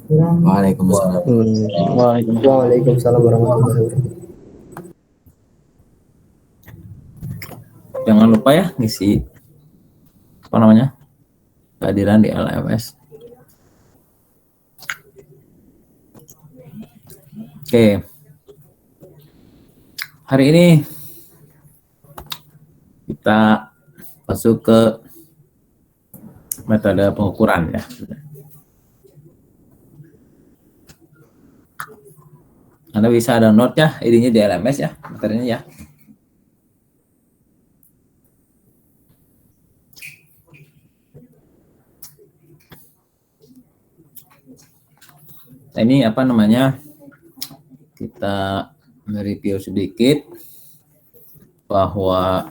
Waalaikumsalam. Waalaikumsalam warahmatullahi wabarakatuh. Jangan lupa ya ngisi apa namanya kehadiran di LMS. Oke, hari ini kita masuk ke metode pengukuran ya. Anda bisa download ya ininya di LMS ya, materinya ya. Nah, ini apa namanya? Kita mereview sedikit bahwa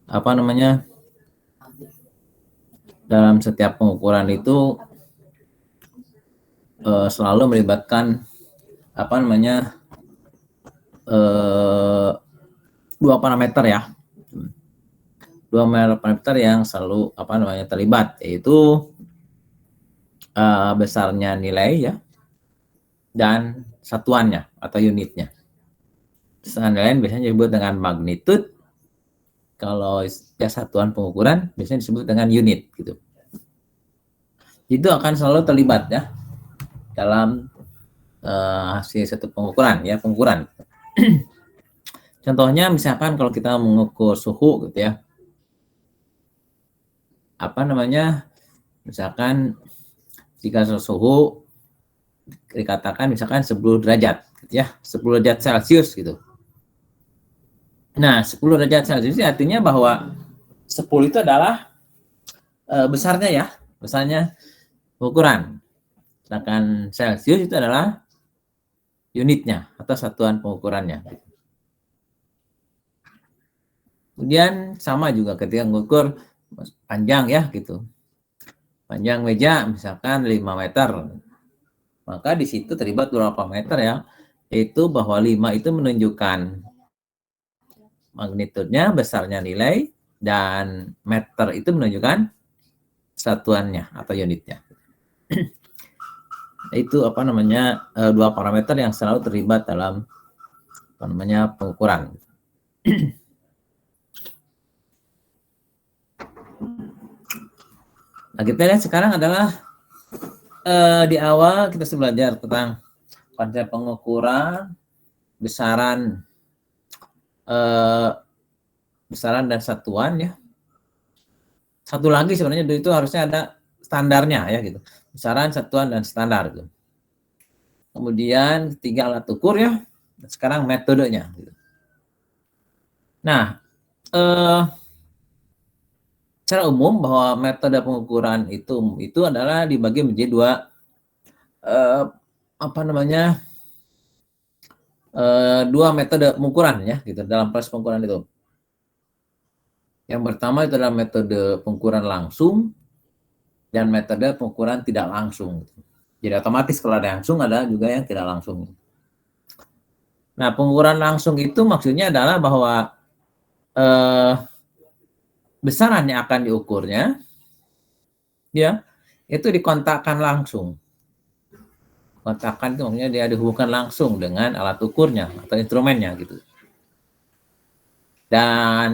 apa namanya? Dalam setiap pengukuran itu selalu melibatkan apa namanya? Dua parameter ya. Dua parameter yang selalu apa namanya terlibat, yaitu besarnya nilai ya dan satuannya atau unitnya. Besar nilai biasanya disebut dengan magnitude. Kalau ya satuan pengukuran biasanya disebut dengan unit gitu. Itu akan selalu terlibat ya dalam hasil satu pengukuran ya, pengukuran. Contohnya misalkan kalau kita mengukur suhu gitu ya. Apa namanya? Misalkan jika suhu dikatakan misalkan 10 derajat gitu ya, 10 derajat Celcius gitu. Nah, 10 derajat Celcius artinya bahwa 10 itu adalah besarnya ya, besarnya pengukuran. Sedangkan Celcius itu adalah unitnya atau satuan pengukurannya. Kemudian sama juga ketika mengukur panjang ya gitu. Panjang meja misalkan 5 meter. Maka di situ terlibat beberapa meter ya, yaitu bahwa 5 itu menunjukkan magnitudenya, besarnya nilai, dan meter itu menunjukkan satuannya atau unitnya. Itu apa namanya dua parameter yang selalu terlibat dalam apa namanya pengukuran. Nah, kita lihat sekarang adalah di awal kita sudah belajar tentang konsep pengukuran, besaran besaran dan satuan ya. Satu lagi sebenarnya itu harusnya ada standarnya ya gitu. Besaran, satuan, dan standar gitu. Kemudian ketiga alat ukur ya. Sekarang metodenya gitu. Nah, secara umum bahwa metode pengukuran itu adalah dibagi menjadi dua apa namanya dua metode pengukuran ya gitu dalam proses pengukuran itu. Yang pertama itu adalah metode pengukuran langsung dan metode pengukuran tidak langsung. Jadi otomatis kalau ada langsung ada juga yang tidak langsung. Nah, pengukuran langsung itu maksudnya adalah bahwa besaran yang akan diukurnya ya itu dikontakkan langsung. Kontakkan itu maksudnya dia dihubungkan langsung dengan alat ukurnya atau instrumennya gitu. Dan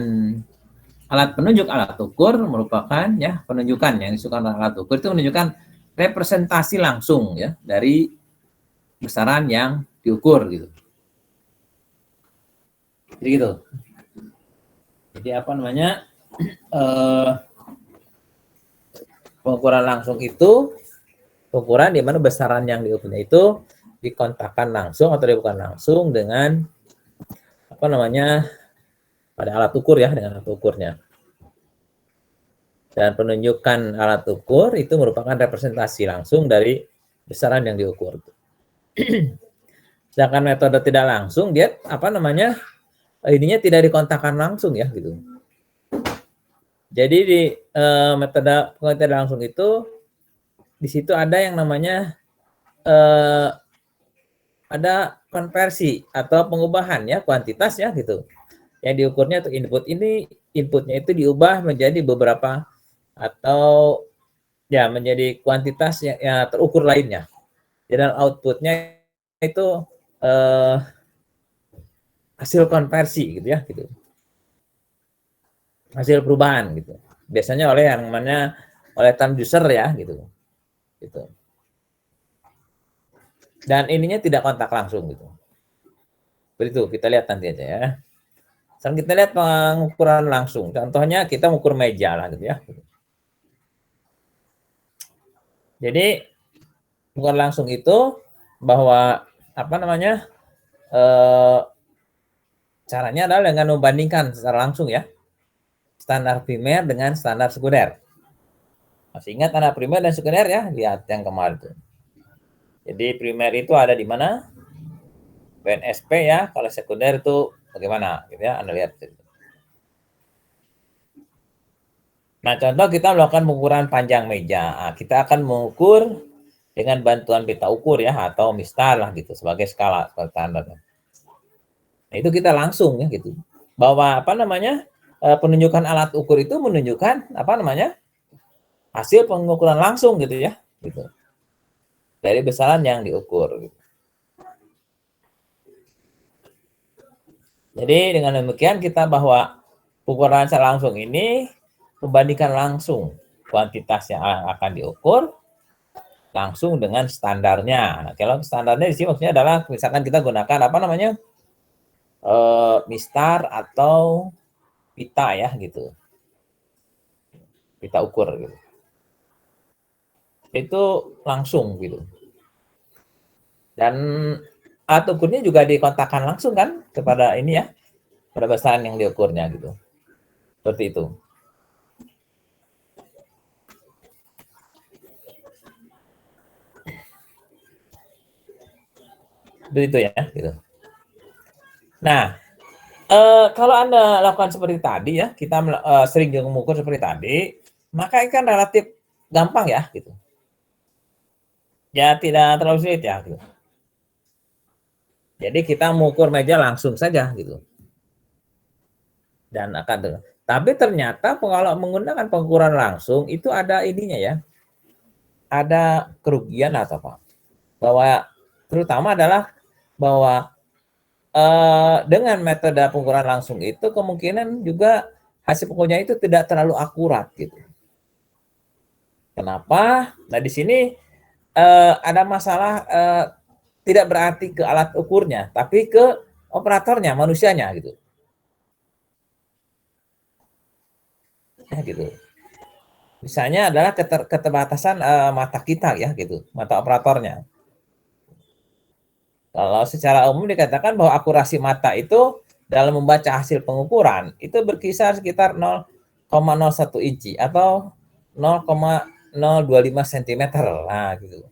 alat penunjuk alat ukur merupakan ya penunjukan yang disukai alat ukur itu menunjukkan representasi langsung ya dari besaran yang diukur gitu. Jadi gitu. Jadi apa namanya pengukuran langsung itu pengukuran di mana besaran yang diukurnya itu dikontakkan langsung atau dibukan langsung dengan apa namanya pada alat ukur ya dengan alat ukurnya. Dan penunjukan alat ukur itu merupakan representasi langsung dari besaran yang diukur. Sedangkan metode tidak langsung dia apa namanya ininya tidak dikontakkan langsung ya gitu. Jadi di metode pengukuran tidak langsung itu di situ ada yang namanya ada konversi atau pengubahan ya kuantitas ya gitu. Yang diukurnya untuk input ini inputnya itu diubah menjadi beberapa atau ya menjadi kuantitas yang terukur lainnya. Dan outputnya itu hasil konversi gitu ya, gitu. Hasil perubahan gitu. Biasanya oleh yang namanya oleh transducer ya gitu. Gitu. Dan ininya tidak kontak langsung gitu. Begitu, kita lihat nanti aja ya. Sekarang kita lihat pengukuran langsung. Contohnya kita mengukur meja lah gitu ya. Jadi pengukuran langsung itu bahwa apa namanya? Caranya adalah dengan membandingkan secara langsung ya. Standar primer dengan standar sekunder. Masih ingat standar primer dan sekunder ya? Lihat yang kemarin itu. Jadi primer itu ada di mana? BNSP ya. Kalau sekunder itu bagaimana gitu ya? Anda lihat. Nah, contoh kita melakukan pengukuran panjang meja. Nah, kita akan mengukur dengan bantuan pita ukur ya atau mistar lah gitu sebagai skala standar. Nah, itu kita langsung ya gitu. Bahwa apa namanya? Penunjukan alat ukur itu menunjukkan apa namanya? Hasil pengukuran langsung gitu ya, gitu. Dari besaran yang diukur gitu. Jadi dengan demikian kita bahwa ukuran secara langsung ini membandingkan langsung kuantitas yang akan diukur langsung dengan standarnya. Nah, kalau standarnya di sini maksudnya adalah misalkan kita gunakan apa namanya mistar atau pita ya gitu, pita ukur gitu. Itu langsung gitu. Dan alat ukurnya juga dikontakkan langsung kan kepada ini ya, pada besaran yang diukurnya gitu. Seperti itu. Begitu ya, gitu. Nah, kalau Anda lakukan seperti tadi ya, kita sering mengukur seperti tadi, maka ini kan relatif gampang ya, gitu. Ya tidak terlalu sulit ya, gitu. Jadi kita mengukur meja langsung saja, gitu. Dan akan tapi ternyata kalau menggunakan pengukuran langsung itu ada ininya ya, ada kerugian atau apa? Bahwa terutama adalah bahwa dengan metode pengukuran langsung itu kemungkinan juga hasil pengukurnya itu tidak terlalu akurat gitu. Kenapa? Nah di sini ada masalah tidak berarti ke alat ukurnya, tapi ke operatornya, manusianya gitu. Ya, gitu. Misalnya adalah keterbatasan mata kita ya gitu, mata operatornya. Kalau secara umum dikatakan bahwa akurasi mata itu dalam membaca hasil pengukuran itu berkisar sekitar 0,01 inci atau 0,025 cm. Nah, gitu.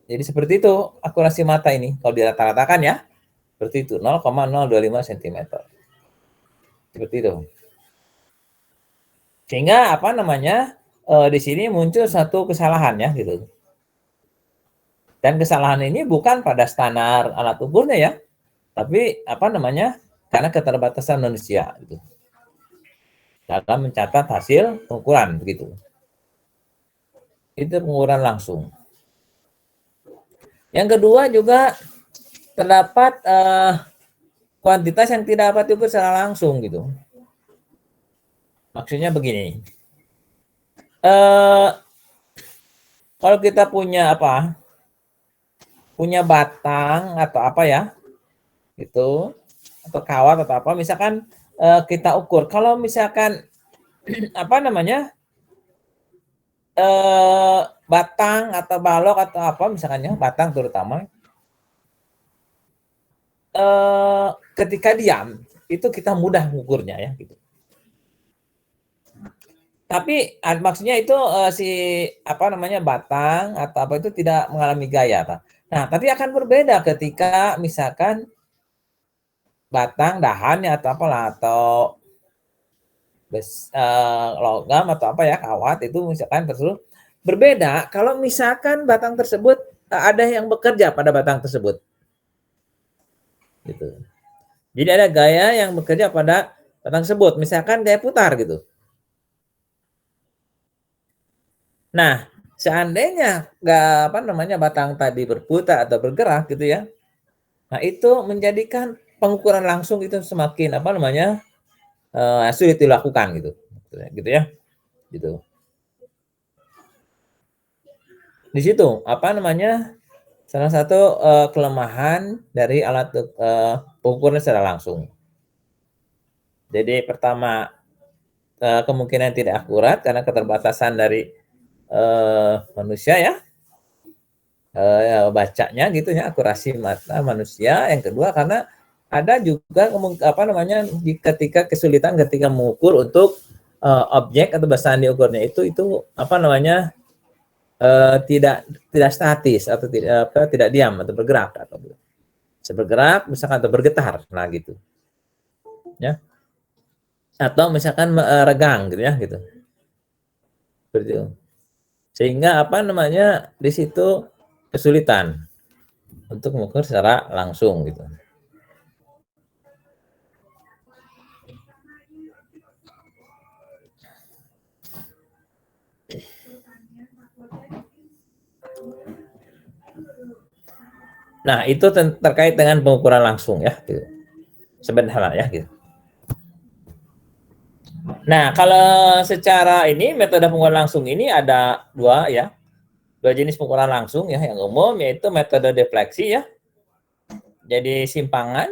Jadi seperti itu akurasi mata ini kalau dirata-ratakan ya. Seperti itu 0,025 cm. Seperti itu. Sehingga apa namanya? Di sini muncul satu kesalahan ya gitu. Dan kesalahan ini bukan pada standar alat ukurnya ya, tapi apa namanya? Karena keterbatasan manusia gitu. Dalam mencatat hasil pengukuran begitu. Itu pengukuran langsung. Yang kedua juga terdapat kuantitas yang tidak dapat diukur secara langsung gitu. Maksudnya begini. Kalau kita punya apa? Punya batang atau apa ya? Itu atau kawat atau apa misalkan kita ukur. Kalau misalkan apa namanya? Batang atau balok atau apa misalkannya, batang terutama ketika diam itu kita mudah mengukurnya ya gitu. Tapi maksudnya itu si apa namanya batang atau apa itu tidak mengalami gaya, Pak. Nah, tapi akan berbeda ketika misalkan batang, dahannya atau apalah atau logam atau apa ya kawat itu misalkan tersebut berbeda kalau misalkan batang tersebut ada yang bekerja pada batang tersebut. Gitu. Jadi ada gaya yang bekerja pada batang tersebut, misalkan gaya putar gitu. Nah, seandainya batang tadi berputar atau bergerak gitu ya, nah itu menjadikan pengukuran langsung itu semakin sulit dilakukan gitu ya, gitu. Di situ salah satu kelemahan dari alat pengukuran secara langsung. Jadi pertama kemungkinan tidak akurat karena keterbatasan dari manusia ya, bacanya gitu ya, akurasi mata manusia. Yang kedua karena ada juga ketika kesulitan ketika mengukur untuk objek atau basahan diukurnya itu tidak statis atau tidak diam atau bergerak atau bergerak misalkan atau bergetar, nah gitu ya, atau misalkan regang gitu ya, gitu seperti itu, sehingga di situ kesulitan untuk mengukur secara langsung gitu. Nah, itu terkait dengan pengukuran langsung ya, gitu. Sebenarnya ya, gitu. Nah, kalau secara ini metode pengukuran langsung ini ada dua jenis pengukuran langsung ya, yang umum yaitu metode defleksi ya. Jadi simpangan,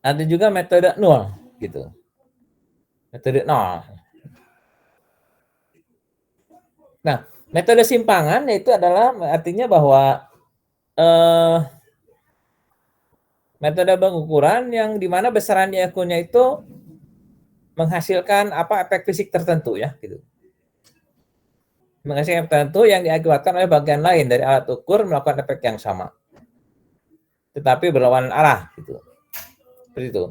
ada juga metode nol gitu. Metode nol. Nah, metode simpangan itu adalah artinya bahwa metode pengukuran yang dimana besaran diukurnya itu menghasilkan efek fisik tertentu ya, gitu. Menghasilkan efek tertentu yang diakibatkan oleh bagian lain dari alat ukur melakukan efek yang sama, tetapi berlawanan arah gitu. Seperti itu.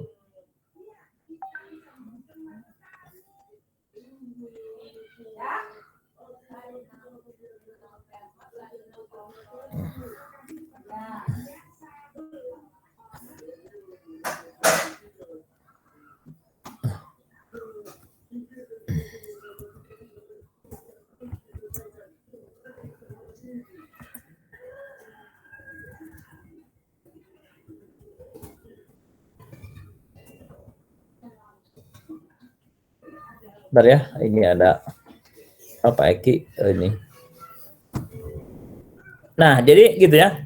Bentar ya, ini ada Eki ini. Nah, jadi gitu ya.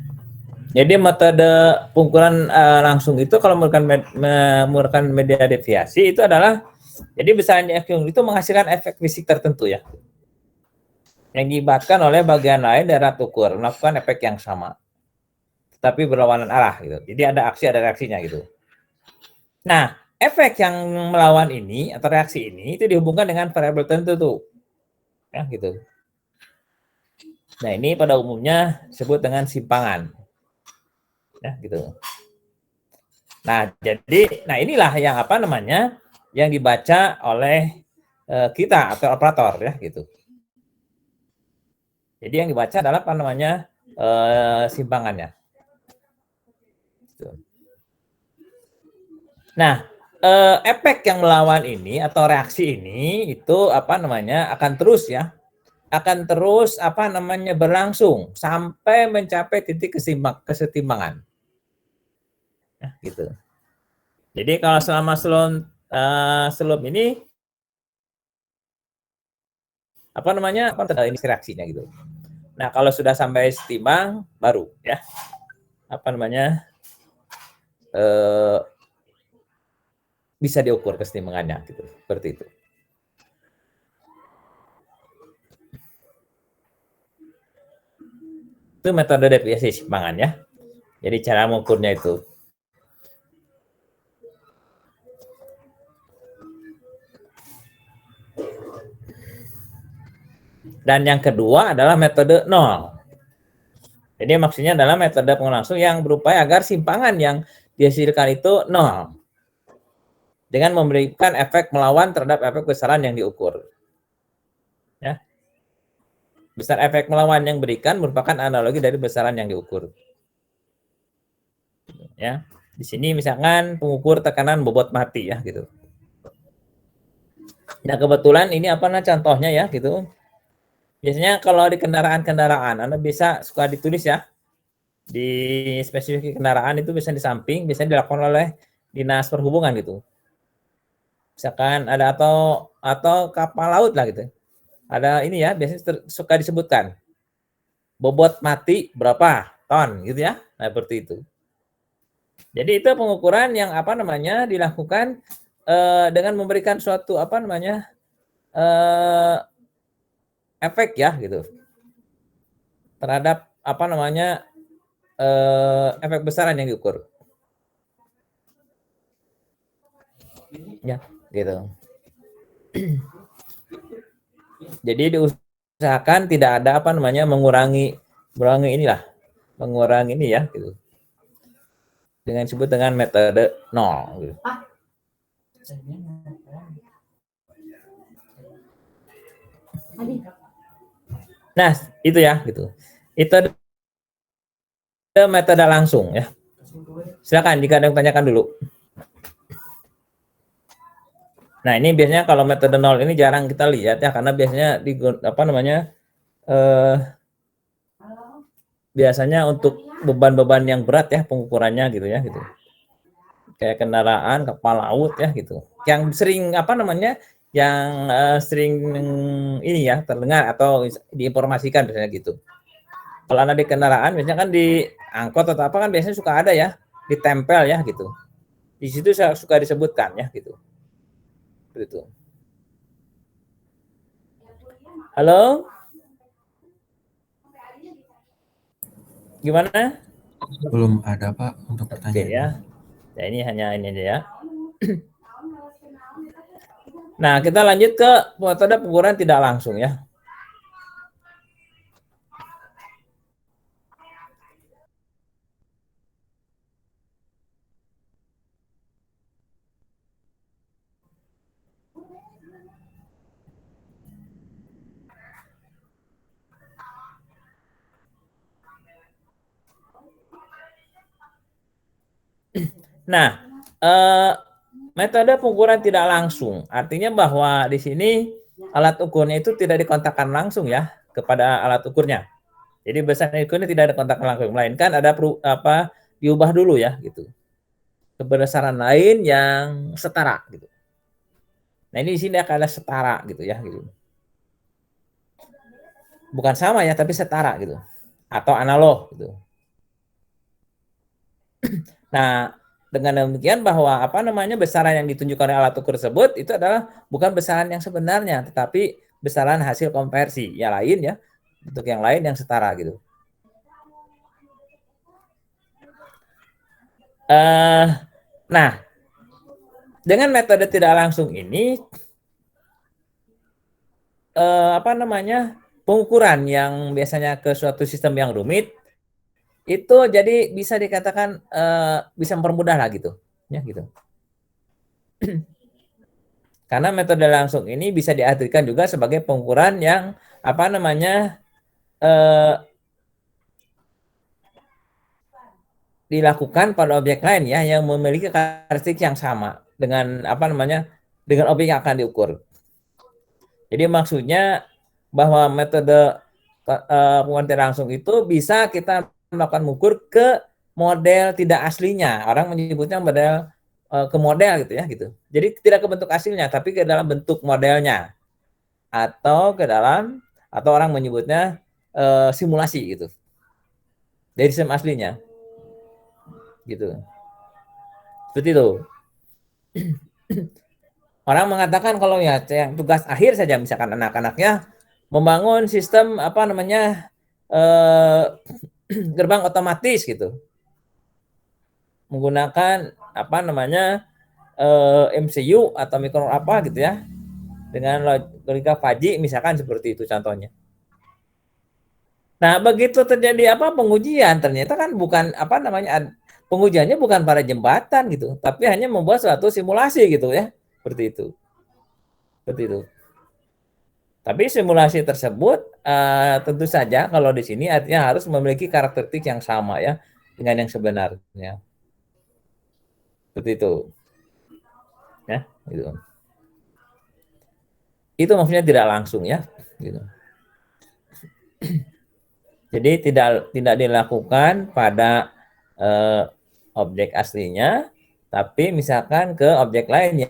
Jadi metode pengukuran langsung itu kalau menggunakan media deviasi itu adalah jadi besaran itu menghasilkan efek fisik tertentu ya, yang diakibatkan oleh bagian lain dari alat ukur melakukan efek yang sama, tapi berlawanan arah gitu. Jadi ada aksi ada reaksinya gitu. Nah, efek yang melawan ini atau reaksi ini itu dihubungkan dengan variabel tertentu ya gitu. Nah, ini pada umumnya disebut dengan simpangan ya gitu. Nah, jadi inilah yang yang dibaca oleh kita atau operator ya gitu. Jadi yang dibaca adalah simpangannya. Gitu. Nah, efek yang melawan ini atau reaksi ini itu akan terus berlangsung sampai mencapai titik kesetimbangan. Ya, gitu. Jadi kalau selama selum ini ini reaksinya gitu. Nah, kalau sudah sampai setimbang baru ya bisa diukur kesetimbangannya gitu. Seperti itu. Itu metode deviasi simpangan ya. Jadi cara mengukurnya itu. Dan yang kedua adalah metode nol. Jadi maksudnya adalah metode pengukuran langsung yang berupaya agar simpangan yang dihasilkan itu nol, dengan memberikan efek melawan terhadap efek besaran yang diukur. Ya. Besar efek melawan yang berikan merupakan analogi dari besaran yang diukur. Ya. Di sini misalkan pengukur tekanan bobot mati ya gitu. Nah, kebetulan ini contohnya ya gitu. Biasanya kalau di kendaraan-kendaraan, Anda bisa suka ditulis ya, di spesifik kendaraan itu bisa di samping, biasanya dilakukan oleh Dinas Perhubungan gitu. Misalkan ada atau kapal laut lah gitu. Ada ini ya, biasanya suka disebutkan bobot mati berapa ton gitu ya. Nah, seperti itu. Jadi itu pengukuran yang apa namanya dilakukan dengan memberikan suatu apa namanya efek ya gitu terhadap apa namanya efek besaran yang diukur. Ya, gitu. Jadi diusahakan tidak ada apa namanya mengurangi ini ya gitu. Dengan disebut dengan metode nol gitu. Nah, itu ya gitu. Itu ada metode langsung ya. Silakan jika ada yang tanyakan dulu. Nah, ini biasanya kalau metode nol ini jarang kita lihat ya karena biasanya di apa namanya biasanya untuk beban-beban yang berat ya pengukurannya gitu ya gitu. Kayak kendaraan, kapal laut ya gitu. Yang sering apa namanya? Yang sering ini ya terdengar atau diinformasikan biasanya gitu. Kalau Anda di kendaraan biasanya kan di angkot atau apa kan biasanya suka ada ya ditempel ya gitu. Di situ saya suka disebutkan ya gitu. Begitu. Halo? Gimana? Belum ada Pak untuk Oke pertanyaan. ya. Ya ini hanya ini aja ya. Nah, kita lanjut ke metode pengukuran tidak langsung ya. Nah, metode pengukuran tidak langsung artinya bahwa di sini alat ukurnya itu tidak dikontakkan langsung ya kepada alat ukurnya. Jadi besar ukurnya tidak ada kontak langsung, melainkan ada diubah dulu ya gitu ke besaran lain yang setara gitu. Nah ini di sini akan ada setara gitu ya gitu. Bukan sama ya tapi setara gitu atau analog gitu. Nah dengan demikian bahwa apa namanya besaran yang ditunjukkan oleh alat ukur tersebut itu adalah bukan besaran yang sebenarnya tetapi besaran hasil konversi yang lain ya untuk yang lain yang setara gitu. Nah dengan metode tidak langsung ini apa namanya pengukuran yang biasanya ke suatu sistem yang rumit itu jadi bisa dikatakan bisa mempermudah lah gitu ya gitu. Karena metode langsung ini bisa diartikan juga sebagai pengukuran yang apa namanya dilakukan pada objek lain ya yang memiliki karakteristik yang sama dengan apa namanya dengan objek yang akan diukur. Jadi maksudnya bahwa metode pengukuran tidak langsung itu bisa kita melakukan mengukur ke model tidak aslinya. Orang menyebutnya model ke model gitu ya gitu. Jadi tidak ke bentuk aslinya tapi ke dalam bentuk modelnya atau ke dalam atau orang menyebutnya simulasi gitu. Dari sistem aslinya. Gitu. Seperti itu. Orang mengatakan kalau ya yang tugas akhir saja misalkan anak-anaknya membangun sistem apa namanya gerbang otomatis gitu. Menggunakan apa namanya MCU atau mikro apa gitu ya. Dengan logika Fuzzy misalkan seperti itu contohnya. Nah, begitu terjadi apa pengujian ternyata kan bukan apa namanya pengujiannya bukan pada jembatan gitu, tapi hanya membuat suatu simulasi gitu ya. Seperti itu. Seperti itu. Tapi simulasi tersebut tentu saja kalau di sini artinya harus memiliki karakteristik yang sama ya dengan yang sebenarnya. Seperti itu. Ya, gitu. Itu maksudnya tidak langsung ya, gitu. Jadi tidak dilakukan pada objek aslinya, tapi misalkan ke objek lain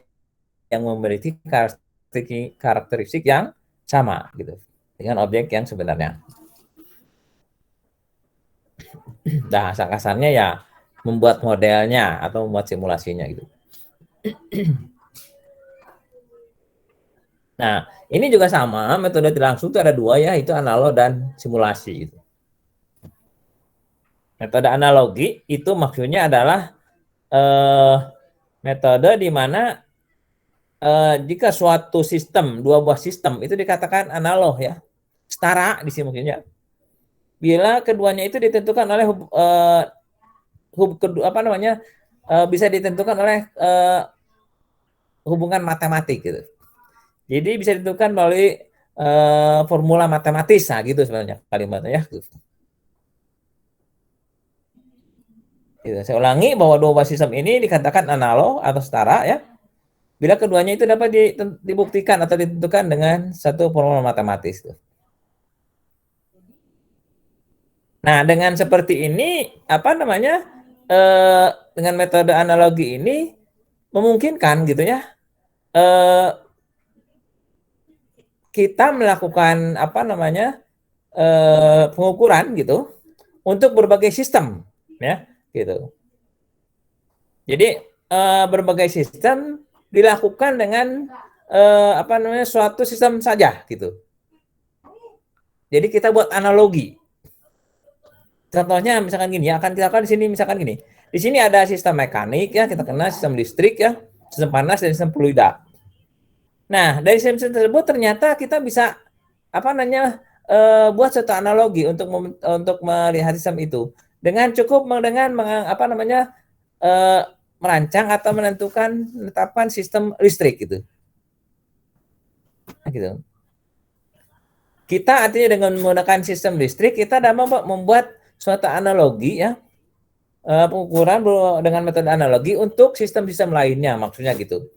yang memiliki karakteristik yang sama gitu dengan objek yang sebenarnya. Nah, kasarnya ya membuat modelnya atau membuat simulasinya gitu. Nah, ini juga sama, metode tidak langsung itu ada dua ya, itu analog dan simulasi gitu. Metode analogi itu maksudnya adalah metode di mana jika suatu sistem, dua buah sistem itu dikatakan analog ya, setara di sini maksudnya. Bila keduanya itu ditentukan oleh bisa ditentukan oleh hubungan matematik gitu. Jadi bisa ditentukan melalui formula matematis, nah gitu sebenarnya kalimatnya ya. Gitu. Saya ulangi bahwa dua buah sistem ini dikatakan analog atau setara ya. Bila keduanya itu dapat dibuktikan atau ditentukan dengan satu formula matematis. Nah, dengan seperti ini dengan metode analogi ini memungkinkan gitu ya. Kita melakukan pengukuran gitu untuk berbagai sistem ya gitu. Jadi berbagai sistem dilakukan dengan suatu sistem saja gitu. Jadi kita buat analogi. Contohnya misalkan gini ya, akan kita lakukan di sini misalkan gini. Di sini ada sistem mekanik ya, kita kenal sistem listrik ya, sistem panas dan sistem fluida. Nah, dari sistem tersebut ternyata kita bisa buat suatu analogi untuk melihat sistem itu dengan cukup merancang atau menetapkan sistem listrik gitu. Nah, gitu. Kita artinya dengan menggunakan sistem listrik kita dapat membuat suatu analogi ya, pengukuran dengan metode analogi untuk sistem-sistem lainnya maksudnya gitu.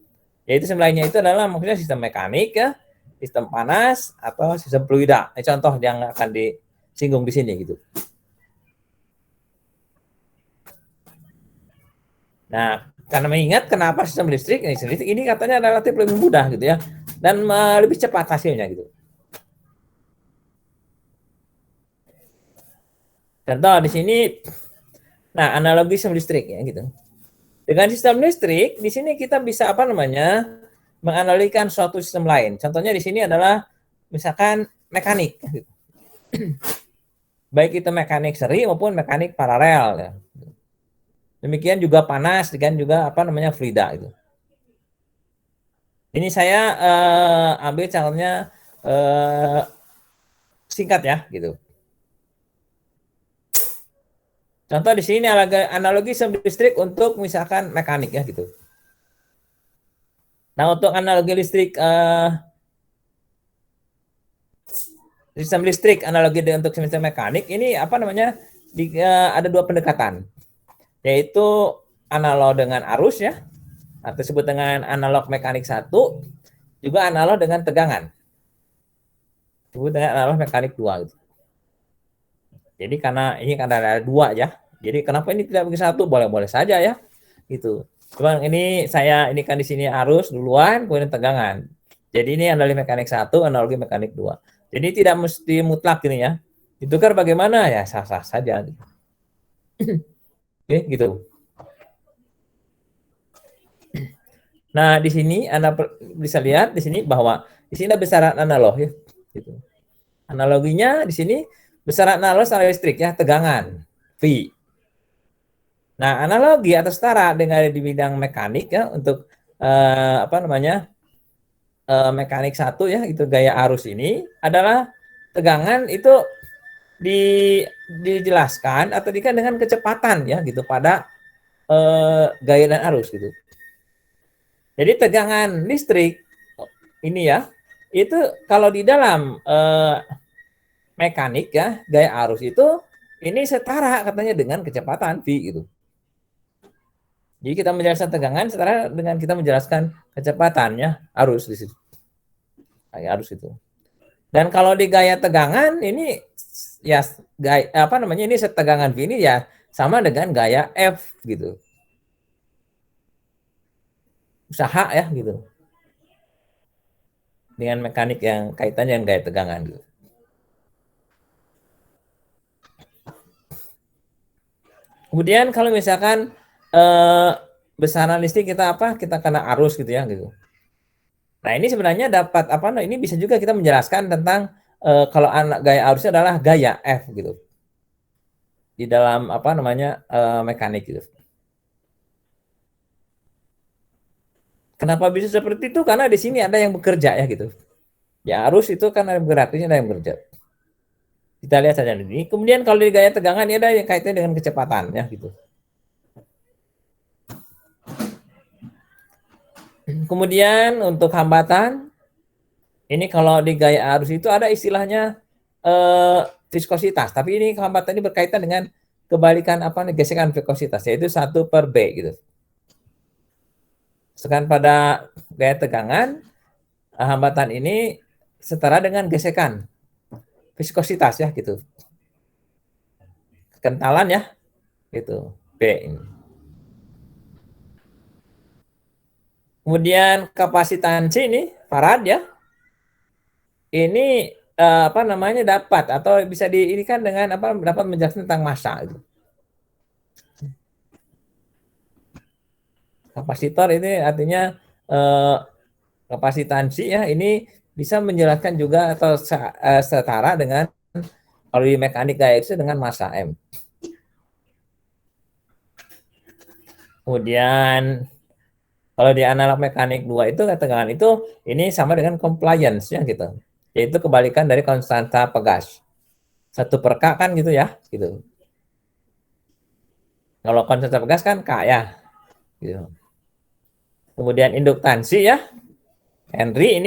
Yaitu sistem lainnya itu adalah maksudnya sistem mekanik ya, sistem panas atau sistem fluida. Ini contoh yang akan disinggung di sini gitu. Nah, karena mengingat kenapa sistem listrik ini katanya relatif lebih mudah gitu ya, dan lebih cepat hasilnya gitu. Contoh di sini, nah analogi sistem listrik ya gitu. Dengan sistem listrik di sini kita bisa menganalikan suatu sistem lain. Contohnya di sini adalah misalkan mekanik. Gitu. Baik itu mekanik seri maupun mekanik paralel. Ya. Demikian juga panas dan juga fluida itu. Ini saya ambil contohnya singkat ya gitu. Contoh di sini analogi sistem listrik untuk misalkan mekanik ya gitu. Nah untuk analogi listrik sistem listrik analogi untuk sistem mekanik ini ada dua pendekatan, yaitu analog dengan arus ya, atau disebut dengan analog mekanik 1, juga analog dengan tegangan, disebut dengan analog mekanik 2 gitu. Jadi karena ada dua ya, jadi kenapa ini tidak bagi satu? Boleh-boleh saja ya, gitu. Cuman ini kan di sini arus duluan, kemudian tegangan. Jadi ini analogi mekanik 1, analogi mekanik 2. Jadi tidak mesti mutlak ini ya. Itu kan bagaimana ya sah-sah saja. Oke, gitu. Nah di sini Anda bisa lihat di sini bahwa di sini ada besaran analog ya, gitu. Analoginya di sini besaran analog secara listrik ya, tegangan V. Nah, analogi atau setara dengan di bidang mekanik ya untuk mekanik 1 ya, itu gaya arus ini adalah tegangan itu dijelaskan atau dengan kecepatan ya gitu pada gaya dan arus gitu. Jadi tegangan listrik ini ya, itu kalau di dalam mekanik ya, gaya arus itu ini setara katanya dengan kecepatan V gitu. Jadi kita menjelaskan tegangan setara dengan kita menjelaskan kecepatannya arus di situ. Gaya arus itu. Dan kalau di gaya tegangan ini ya gaya apa namanya ini setegangan V ini ya sama dengan gaya F gitu. Usaha ya gitu. Dengan mekanik yang kaitannya dengan gaya tegangan gitu. Kemudian kalau misalkan besaran listrik kita apa? Kita kena arus gitu ya gitu. Nah, ini sebenarnya dapat apa? Nah, ini bisa juga kita menjelaskan tentang kalau anak gaya arusnya adalah gaya F gitu. Di dalam apa namanya mekanik gitu. Kenapa bisa seperti itu? Karena di sini ada yang bekerja ya gitu. Ya arus itu kan ada bergerak, ini ada yang bekerja. Kita lihat saja ini. Kemudian kalau di gaya tegangan ini ada yang kaitannya dengan kecepatan ya gitu. Kemudian untuk hambatan, ini kalau di gaya arus itu ada istilahnya viskositas, tapi ini hambatan ini berkaitan dengan kebalikan apa gesekan viskositas, yaitu 1/B gitu. Sedangkan pada gaya tegangan, hambatan ini setara dengan gesekan viskositas ya gitu. Kekentalan ya gitu, B ini. Kemudian kapasitansi ini farad ya. Ini apa namanya dapat atau bisa diinikan dengan apa dapat menjelaskan tentang massa itu. Kapasitor ini artinya kapasitansi ya ini bisa menjelaskan juga atau setara dengan kalau di mekanik gaya itu dengan massa M. Kemudian kalau di analog mekanik 2 itu tegangan itu ini sama dengan compliance ya gitu. Yaitu kebalikan dari konstanta Pegas. 1/K kan gitu ya, gitu. Kalau konstanta Pegas kan K ya. Gitu. Kemudian induktansi ya. Henry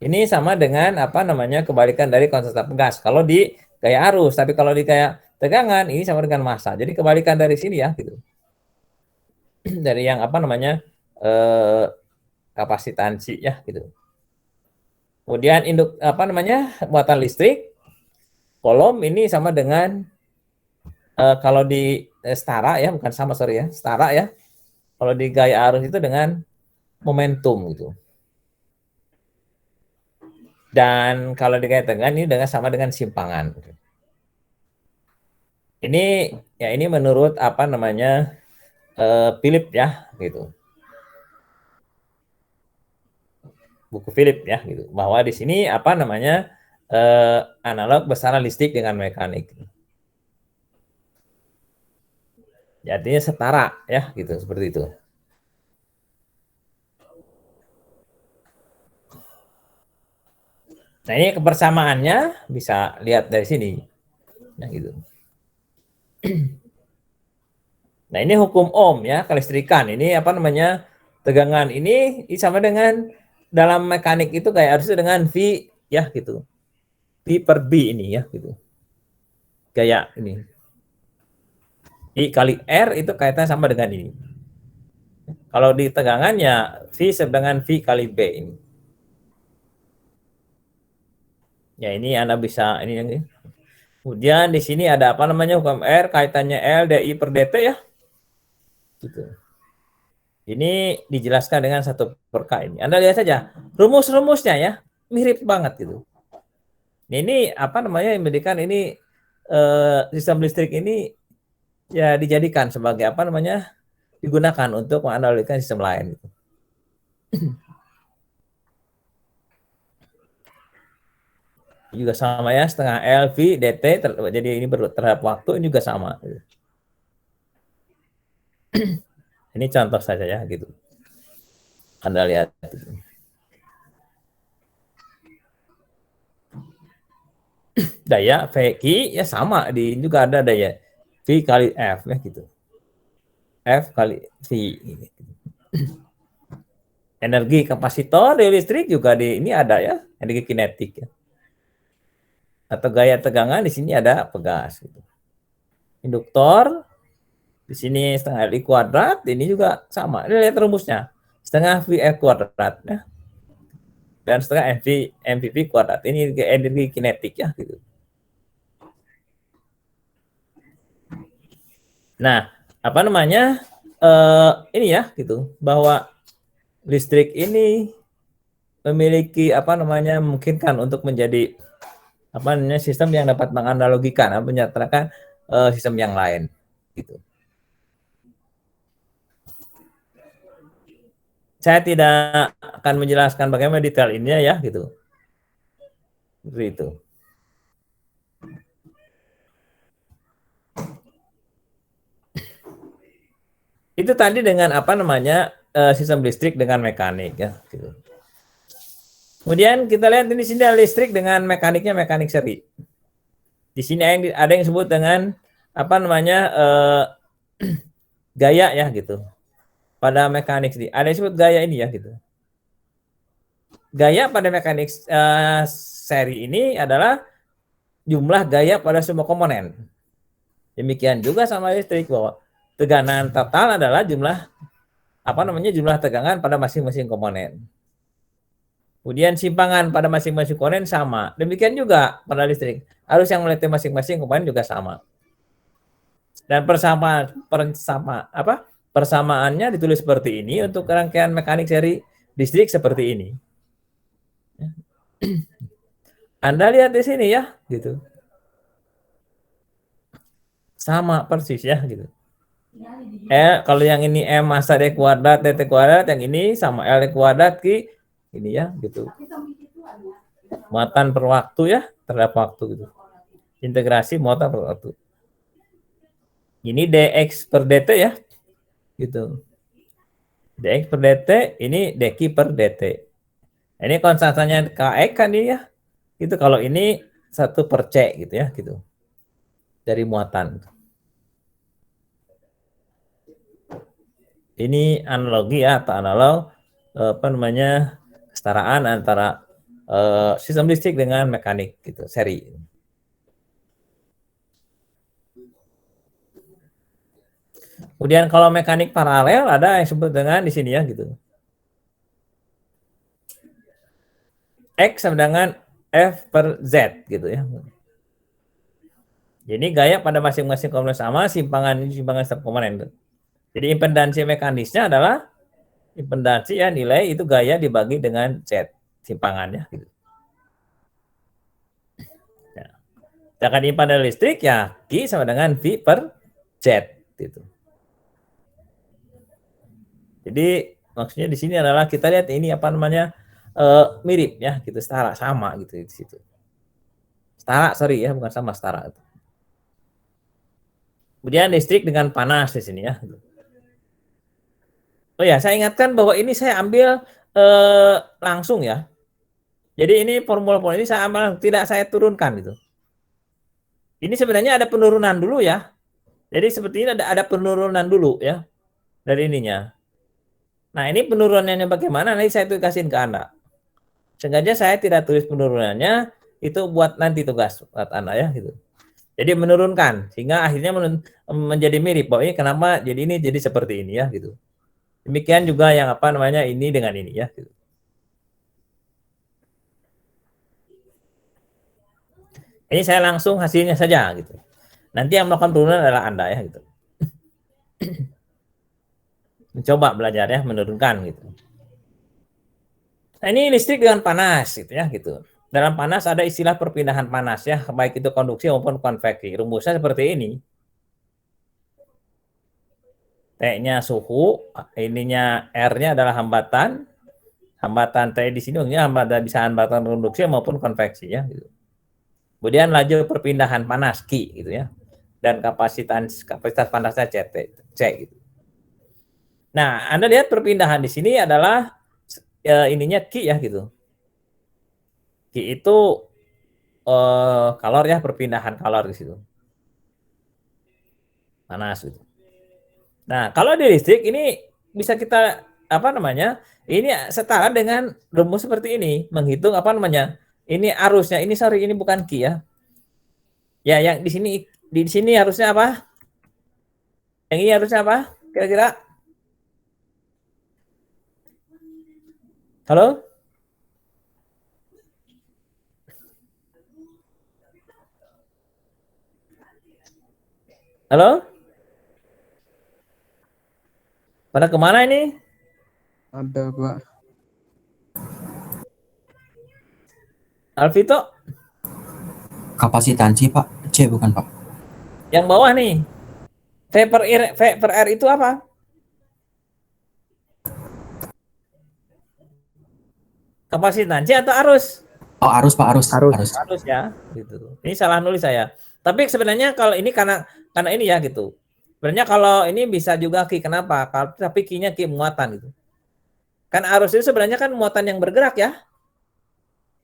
ini sama dengan apa namanya kebalikan dari konstanta Pegas. Kalau di gaya arus, tapi kalau di gaya tegangan ini sama dengan massa. Jadi kebalikan dari sini ya gitu. Dari yang apa namanya kapasitansi ya gitu. Kemudian induk apa namanya muatan listrik kolom ini sama dengan kalau di setara ya bukan sama sorry ya setara ya. Kalau di gaya arus itu dengan momentum gitu. Dan kalau di gaya tegangan ini dengan sama dengan simpangan. Ini ya ini menurut apa namanya Philip ya gitu. Buku Philip ya gitu. Bahwa di sini apa namanya analog besaran listrik dengan mekanik. Ya, artinya setara ya gitu seperti itu. Nah, ini kebersamaannya bisa lihat dari sini. Nah, gitu. Nah, ini hukum Ohm ya, kelistrikan. Ini apa namanya? Tegangan ini sama dengan dalam mekanik itu kayak harusnya dengan V ya gitu. V/B ini ya gitu. Gaya ini. I kali R itu kaitannya sama dengan ini. Kalau di tegangan ya V dengan V kali B ini. Ya ini Anda bisa ini yang ini. Kemudian di sini ada apa namanya hukum R kaitannya L dI per dt ya. Gitu. Ini dijelaskan dengan 1/K ini. Anda lihat saja rumus-rumusnya ya mirip banget gitu. Ini apa namanya yang menjadikan ini sistem listrik ini ya dijadikan sebagai apa namanya digunakan untuk menganalogkan sistem lain. Gitu. Juga sama ya setengah L V dt jadi ini terhadap waktu ini juga sama. Ini contoh saja ya gitu. Anda lihat. Daya VQ ya sama di juga ada daya V kali F ya gitu. F kali V. Energi kapasitor di listrik juga di ini ada ya energi kinetik ya. Atau gaya tegangan di sini ada Pegas gitu. Induktor di sini setengah Li kuadrat ini juga sama. Ini lihat rumusnya setengah VF kuadrat ya. Dan setengah MVV kuadrat ini energi kinetik ya gitu. Nah, apa namanya? Ini ya gitu, bahwa listrik ini memiliki apa namanya memungkinkan untuk menjadi apa namanya sistem yang dapat menganalogikan, menyatakan sistem yang lain, gitu. Saya tidak akan menjelaskan bagaimana detail ini ya, gitu. Seperti itu. Itu tadi dengan apa namanya sistem listrik dengan mekanik ya, gitu. Kemudian kita lihat di sini ada listrik dengan mekaniknya mekanik seri. Di sini ada yang disebut dengan apa namanya gaya ya gitu. Pada mekanik seri ada yang disebut gaya ini ya gitu. Gaya pada mekanik seri ini adalah jumlah gaya pada semua komponen. Demikian juga sama listrik, bahwa tegangan total adalah jumlah apa namanya jumlah tegangan pada masing-masing komponen. Kemudian simpangan pada masing-masing komponen sama. Demikian juga pada listrik. Arus yang melewati masing-masing komponen juga sama. Dan persamaannya ditulis seperti ini untuk rangkaian mekanik seri listrik seperti ini. Anda lihat di sini ya, gitu. Sama persis ya, gitu. Kalau yang ini M massa D kuadrat dt kuadrat, yang ini sama L kuadrat Q ini ya, gitu. Muatan per waktu ya, terhadap waktu gitu. Integrasi muatan per waktu. Ini dx per dt ya, gitu. Dx per dt, ini dq per dt. Ini konstantanya kx kan ini ya, gitu. Kalau ini 1 per c gitu ya, gitu. Dari muatan. Ini analogi ya, atau analog apa namanya kesetaraan antara sistem listrik dengan mekanik gitu, seri. Kemudian kalau mekanik paralel ada yang disebut dengan di sini ya gitu. X sama dengan F per Z gitu ya. Jadi gaya pada masing-masing komponen sama, simpangan setiap komponen. Jadi impedansi mekanisnya adalah impedansi ya, nilai itu gaya dibagi dengan Z simpangannya gitu. Nah, sedangkan impedan listrik ya Q sama dengan V per Z gitu. Jadi maksudnya di sini adalah kita lihat ini apa namanya mirip ya gitu, setara sama gitu di situ. Setara, sorry ya, bukan sama, setara. Kemudian listrik dengan panas di sini ya. Oh ya, saya ingatkan bahwa ini saya ambil langsung ya. Jadi ini formula-formula ini saya ambil, tidak saya turunkan gitu. Ini sebenarnya ada penurunan dulu ya. Jadi seperti ini ada penurunan dulu ya dari ininya. Nah ini penurunannya bagaimana? Nanti saya kasihin ke Anda. Sengaja saya tidak tulis penurunannya, itu buat nanti tugas buat Anda ya gitu. Jadi menurunkan sehingga akhirnya menjadi mirip bahwa ini kenapa jadi ini jadi seperti ini ya gitu. Demikian juga yang apa namanya ini dengan ini ya gitu. Ini saya langsung hasilnya saja gitu. Nanti yang melakukan penurunan adalah Anda ya gitu. Mencoba belajar ya menurunkan gitu. Nah, ini listrik dengan panas gitu ya gitu. Dalam panas ada istilah perpindahan panas ya, baik itu konduksi maupun konveksi. Rumusnya seperti ini. T-nya suhu, ininya R-nya adalah hambatan. Hambatan T di sini hambatan bisa hambatan konduksi maupun konveksi ya gitu. Kemudian laju perpindahan panas Q gitu ya. Dan kapasitas panasnya C gitu. Nah, Anda lihat perpindahan di sini adalah ininya Q ya gitu. Q itu kalor ya, perpindahan kalor di situ. Panas gitu. Nah, kalau di listrik ini bisa kita apa namanya? Ini setara dengan rumus seperti ini, menghitung apa namanya? Ini arusnya, ini sorry ini bukan Q ya. Ya, yang di sini harusnya apa? Yang ini harusnya apa? Kira-kira? Halo? Halo? Pada kemana ini? Ada, Pak. Alvito? Kapasitansi Pak, C bukan Pak? Yang bawah nih. V per R itu apa? Kapasitansi atau arus? Oh arus Pak, arus. Arus ya, gitu. Ini salah nulis saya. Tapi sebenarnya kalau ini karena ini ya gitu. Sebenarnya kalau ini bisa juga Ki, kenapa? Tapi Ki-nya Ki muatan gitu. Kan arus itu sebenarnya kan muatan yang bergerak ya.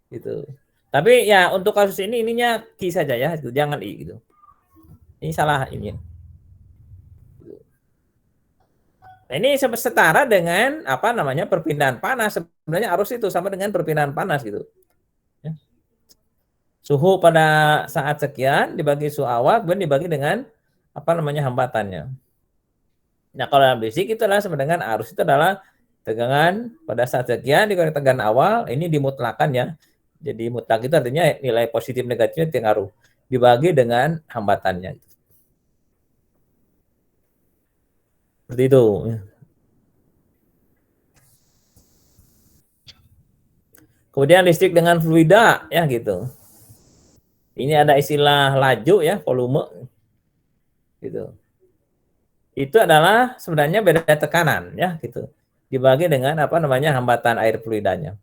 Gitu. Tapi ya untuk kasus ini ininya Ki saja ya, gitu. Jangan I gitu. Ini salah ini. Nah, ini setara dengan apa namanya perpindahan panas. Sebenarnya arus itu sama dengan perpindahan panas gitu. Ya. Suhu pada saat sekian dibagi suhu awal, kemudian dibagi dengan apa namanya hambatannya. Nah kalau dalam fisik itu adalah sama dengan arus itu adalah tegangan pada saat sekian dikurangi tegangan awal, ini dimutlakan ya. Jadi mutlak itu artinya nilai positif negatifnya pengaruh dibagi dengan hambatannya. Seperti itu. Kemudian listrik dengan fluida ya gitu. Ini ada istilah laju ya, volume gitu. Itu adalah sebenarnya beda tekanan ya gitu. Dibagi dengan apa namanya hambatan air fluidanya.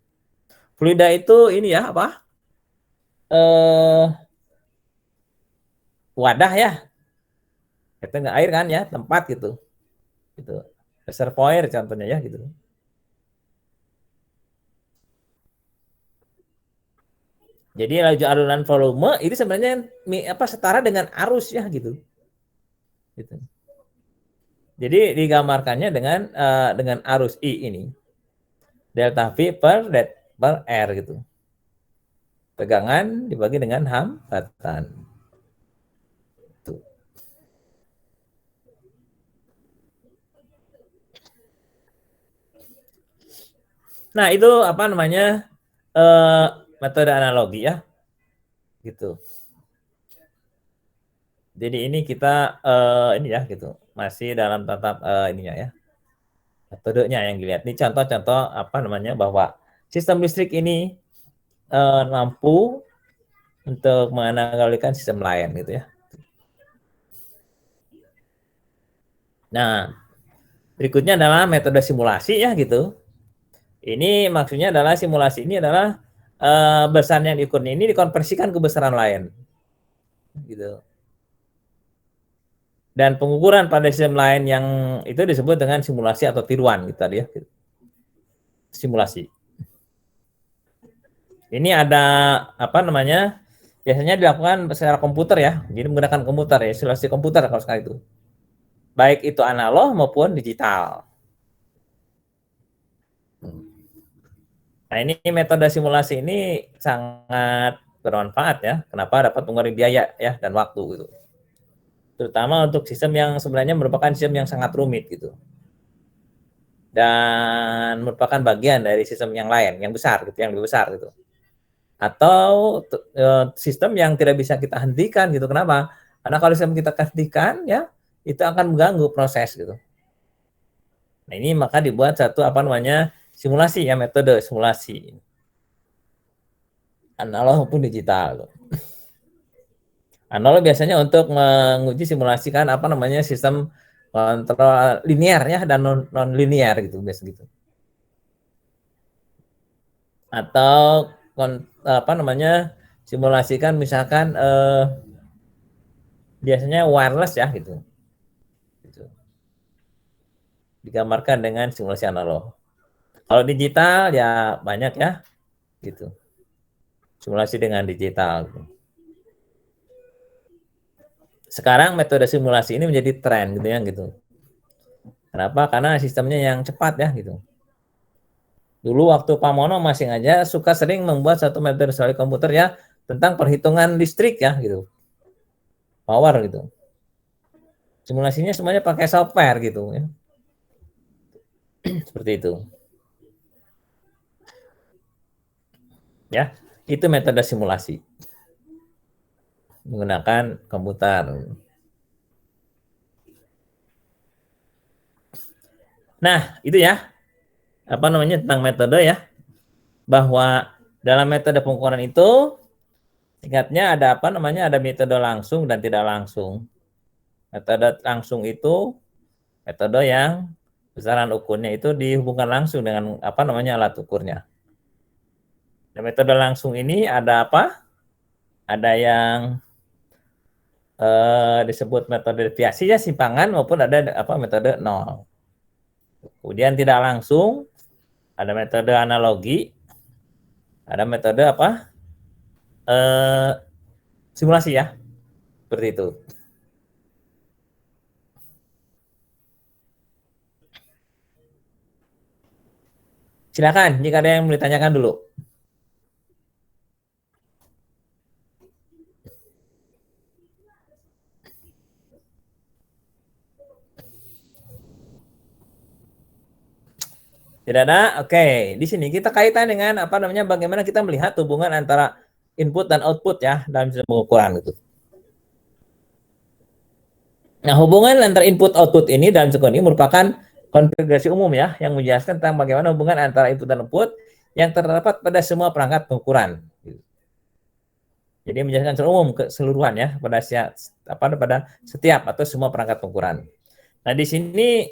Fluida itu ini ya apa? Wadah ya. Itu enggak air kan ya, tempat gitu. Gitu. Reservoir contohnya ya gitu. Jadi laju alunan volume itu sebenarnya apa setara dengan arus ya gitu. Gitu. Jadi digambarkannya dengan arus I ini. Delta V per R gitu. Tegangan dibagi dengan hambatan. Tuh. Nah, itu apa namanya? Metode analogi ya. Gitu. Jadi ini kita ini ya gitu. Masih dalam tatap ininya ya. Metodenya yang dilihat. Ini contoh-contoh apa namanya bahwa sistem listrik ini mampu untuk menganalikan sistem lain gitu ya. Nah, berikutnya adalah metode simulasi ya gitu. Ini maksudnya adalah simulasi ini adalah besaran yang diukur ini dikonversikan ke besaran lain. Gitu. Dan pengukuran pada sistem lain yang itu disebut dengan simulasi atau tiruan gitu tadi ya. Simulasi. Ini ada apa namanya? Biasanya dilakukan secara komputer ya. Jadi menggunakan komputer ya, simulasi komputer kalau sekali itu. Baik itu analog maupun digital. Nah, ini metode simulasi ini sangat bermanfaat ya. Kenapa? Dapat mengurangi biaya ya dan waktu gitu. Terutama untuk sistem yang sebenarnya merupakan sistem yang sangat rumit gitu. Dan merupakan bagian dari sistem yang lain, yang besar gitu, yang lebih besar gitu. Atau sistem yang tidak bisa kita hentikan gitu. Kenapa? Karena kalau sistem kita hentikan ya, itu akan mengganggu proses gitu. Nah, ini maka dibuat satu apa namanya? Simulasi ya, metode simulasi. Analog maupun digital. Analog biasanya untuk menguji simulasikan apa namanya sistem kontrol linear ya dan non linear gitu biasa gitu. Atau apa namanya simulasikan misalkan biasanya wireless ya gitu. Digambarkan dengan simulasi analog. Kalau digital ya banyak ya gitu. Simulasi dengan digital. Gitu. Sekarang metode simulasi ini menjadi tren gitu ya gitu. Kenapa? Karena sistemnya yang cepat ya gitu. Dulu waktu Pak Mono masih aja suka sering membuat satu metode simulasi komputer ya tentang perhitungan listrik ya gitu. Power gitu. Simulasinya semuanya pakai software gitu ya. Seperti itu. Ya, itu metode simulasi. Menggunakan komputer. Nah, itu ya, apa namanya, tentang metode ya, bahwa dalam metode pengukuran itu singkatnya ada apa namanya, ada metode langsung dan tidak langsung. Metode langsung itu metode yang besaran ukurnya itu dihubungkan langsung dengan apa namanya, alat ukurnya. Dan metode langsung ini ada apa? Ada yang disebut metode deviasi ya, simpangan, maupun ada apa, metode nol. Kemudian tidak langsung ada metode analogi, ada metode apa, simulasi ya, seperti itu. Silakan jika ada yang mau ditanyakan dulu. Tidak ada? Oke. Di sini kita kaitan dengan apa namanya, bagaimana kita melihat hubungan antara input dan output ya dalam sistem pengukuran itu. Nah, hubungan antara input output ini dalam sistem ini merupakan konfigurasi umum ya, yang menjelaskan tentang bagaimana hubungan antara input dan output yang terdapat pada semua perangkat pengukuran. Jadi menjelaskan secara umum keseluruhan ya pada setiap atau semua perangkat pengukuran. Nah, di sini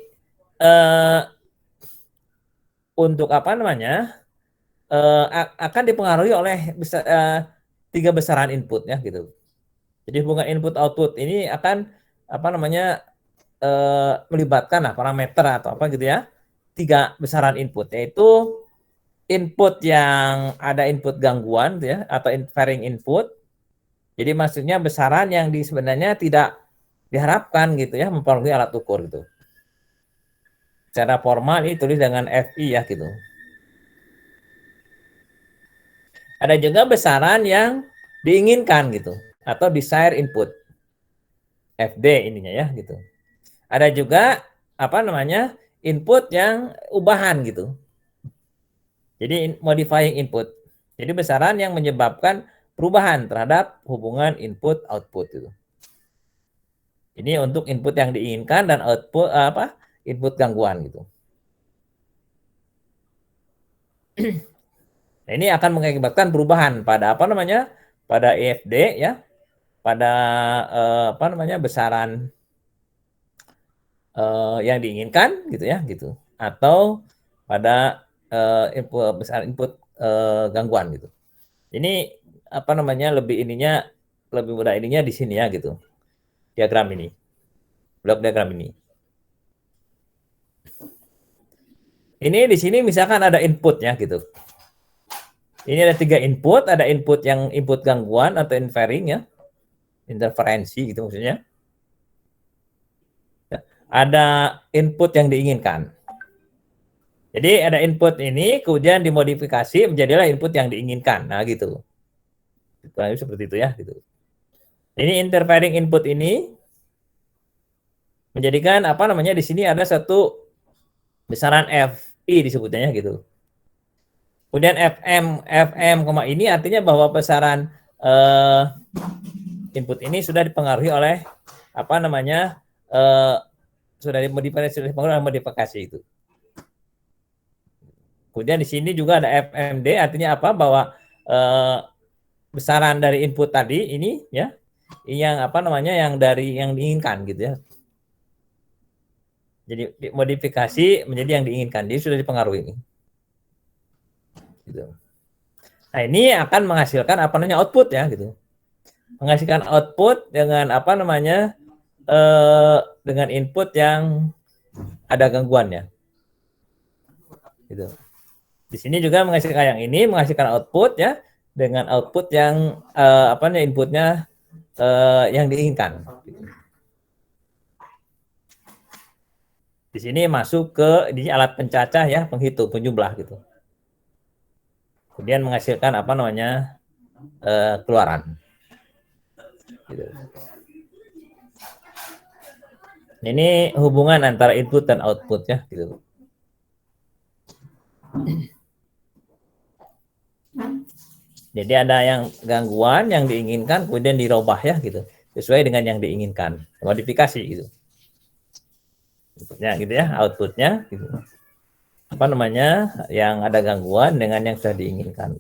untuk apa namanya, akan dipengaruhi oleh tiga besaran input ya gitu. Jadi hubungan input output ini akan apa namanya, melibatkan parameter atau apa gitu ya, tiga besaran input, yaitu input yang ada input gangguan gitu ya, atau varying input. Jadi maksudnya besaran yang sebenarnya tidak diharapkan gitu ya, mempengaruhi alat ukur gitu. Secara formal ini tulis dengan FI ya gitu. Ada juga besaran yang diinginkan gitu, atau desired input, FD ininya ya gitu. Ada juga apa namanya, input yang ubahan gitu. Jadi modifying input. Jadi besaran yang menyebabkan perubahan terhadap hubungan input output itu. Ini untuk input yang diinginkan dan output input gangguan gitu. Nah, ini akan mengakibatkan perubahan pada apa namanya, pada EFD ya, pada apa namanya, besaran yang diinginkan gitu ya gitu, atau pada besaran input gangguan gitu. Ini apa namanya, lebih mudah ininya di sini ya gitu. Diagram ini. Blok diagram ini. Ini di sini misalkan ada input ya gitu. Ini ada 3 input, ada input yang input gangguan atau inferring ya. Interferensi gitu maksudnya. Ada input yang diinginkan. Jadi ada input ini kemudian dimodifikasi menjadilah input yang diinginkan. Nah gitu. Kurang lebih seperti itu ya gitu. Ini interfering input ini menjadikan apa namanya, di sini ada satu besaran FI disebutnya gitu. Kemudian FM, ini artinya bahwa besaran input ini sudah dipengaruhi oleh apa namanya, sudah dipengaruhi oleh modifikasi itu. Kemudian di sini juga ada FMD, artinya apa, bahwa besaran dari input tadi ini ya, yang apa namanya, yang diinginkan gitu ya. Jadi modifikasi menjadi yang diinginkan, jadi sudah dipengaruhi. Gitu. Nah, ini akan menghasilkan apa namanya, output ya gitu. Menghasilkan output dengan apa namanya, dengan input yang ada gangguannya. Gitu. Di sini juga menghasilkan yang ini, menghasilkan output ya, dengan output yang apa namanya, inputnya yang diinginkan. Di sini masuk ke di alat pencacah ya, penghitung, penjumlah gitu. Kemudian menghasilkan apa namanya, keluaran. Gitu. Ini hubungan antara input dan output ya gitu. Jadi ada yang gangguan, yang diinginkan, kemudian dirubah ya gitu, sesuai dengan yang diinginkan, modifikasi gitu. inputnya gitu ya, outputnya gitu. Apa namanya, yang ada gangguan dengan yang sudah diinginkan.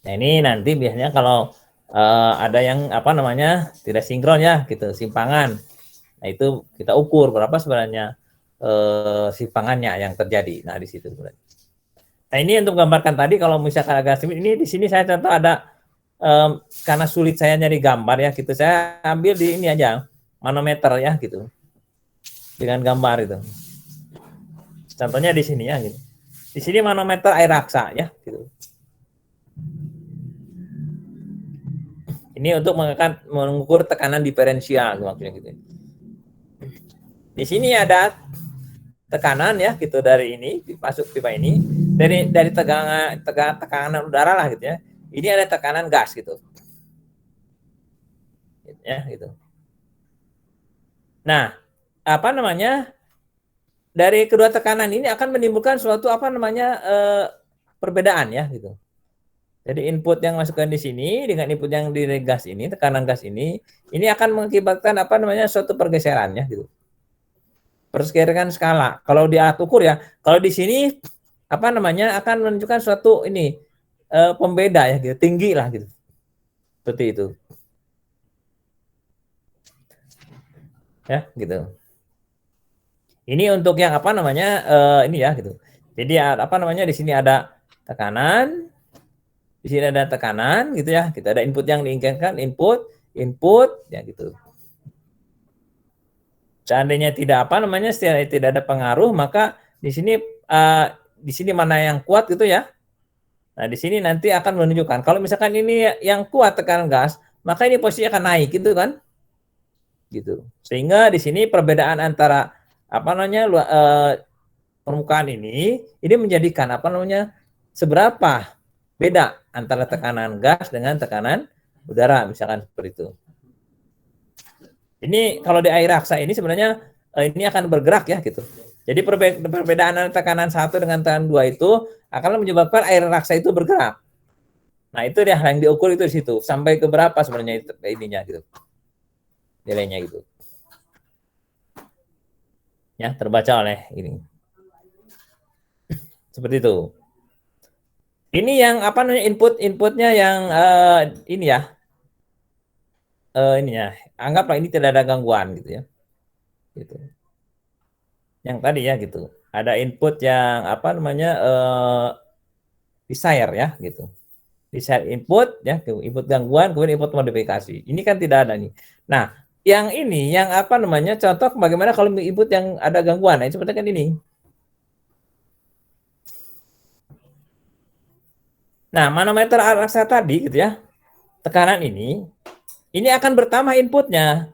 Nah ini nanti biasanya kalau ada yang apa namanya tidak sinkron ya gitu, simpangan. Nah itu kita ukur berapa sebenarnya simpangannya yang terjadi. Nah di situ. Nah ini untuk gambarkan tadi kalau misalkan agak sulit, ini di sini saya contoh ada karena sulit saya nyari gambar ya gitu, saya ambil di ini aja manometer ya gitu dengan gambar itu. Contohnya di sini ya gitu. Di sini manometer air raksa ya gitu. Ini untuk mengukur tekanan diferensial maksudnya gitu. Di sini ada tekanan ya gitu dari ini masuk pipa ini dari tekanan udara lah gitu ya. Ini ada tekanan gas gitu. Ya gitu. Nah, apa namanya? Dari kedua tekanan ini akan menimbulkan suatu apa namanya perbedaan ya gitu. Jadi input yang masukkan di sini dengan input yang di gas ini, tekanan gas ini akan mengakibatkan apa namanya suatu pergeseran ya gitu. Pergeseran skala. Kalau diukur ya, kalau di sini apa namanya akan menunjukkan suatu ini pembeda ya gitu, tinggi lah gitu. Seperti itu. Ya, gitu. Ini untuk yang apa namanya ini ya gitu. Jadi apa namanya di sini ada tekanan, di sini ada tekanan gitu ya. Kita ada input yang diinginkan, input ya gitu. Seandainya tidak apa namanya tidak ada pengaruh, maka di sini mana yang kuat gitu ya. Nah, di sini nanti akan menunjukkan kalau misalkan ini yang kuat tekanan gas, maka ini posisi akan naik gitu kan. Gitu. Sehingga di sini perbedaan antara apa namanya permukaan ini menjadikan apa namanya seberapa beda antara tekanan gas dengan tekanan udara misalkan seperti itu. Ini kalau di air raksa ini sebenarnya ini akan bergerak ya gitu. Jadi perbedaan tekanan 1 dengan tekanan 2 itu akan menyebabkan air raksa itu bergerak. Nah, itu dia yang diukur itu di situ. Sampai ke berapa sebenarnya ininya gitu. Nilainya gitu. Ya, terbaca oleh ini. Seperti itu. Ini yang apa namanya inputnya yang ini ya. Ini ya. Anggaplah ini tidak ada gangguan gitu ya. Gitu. Yang tadi ya gitu. Ada input yang apa namanya desire ya gitu. Desire input ya, input gangguan, kemudian input modifikasi. Ini kan tidak ada nih. Nah, yang ini yang apa namanya contoh bagaimana kalau input yang ada gangguan. Nah, seperti kan ini. Nah, manometer raksa tadi gitu ya. Tekanan ini akan bertambah inputnya.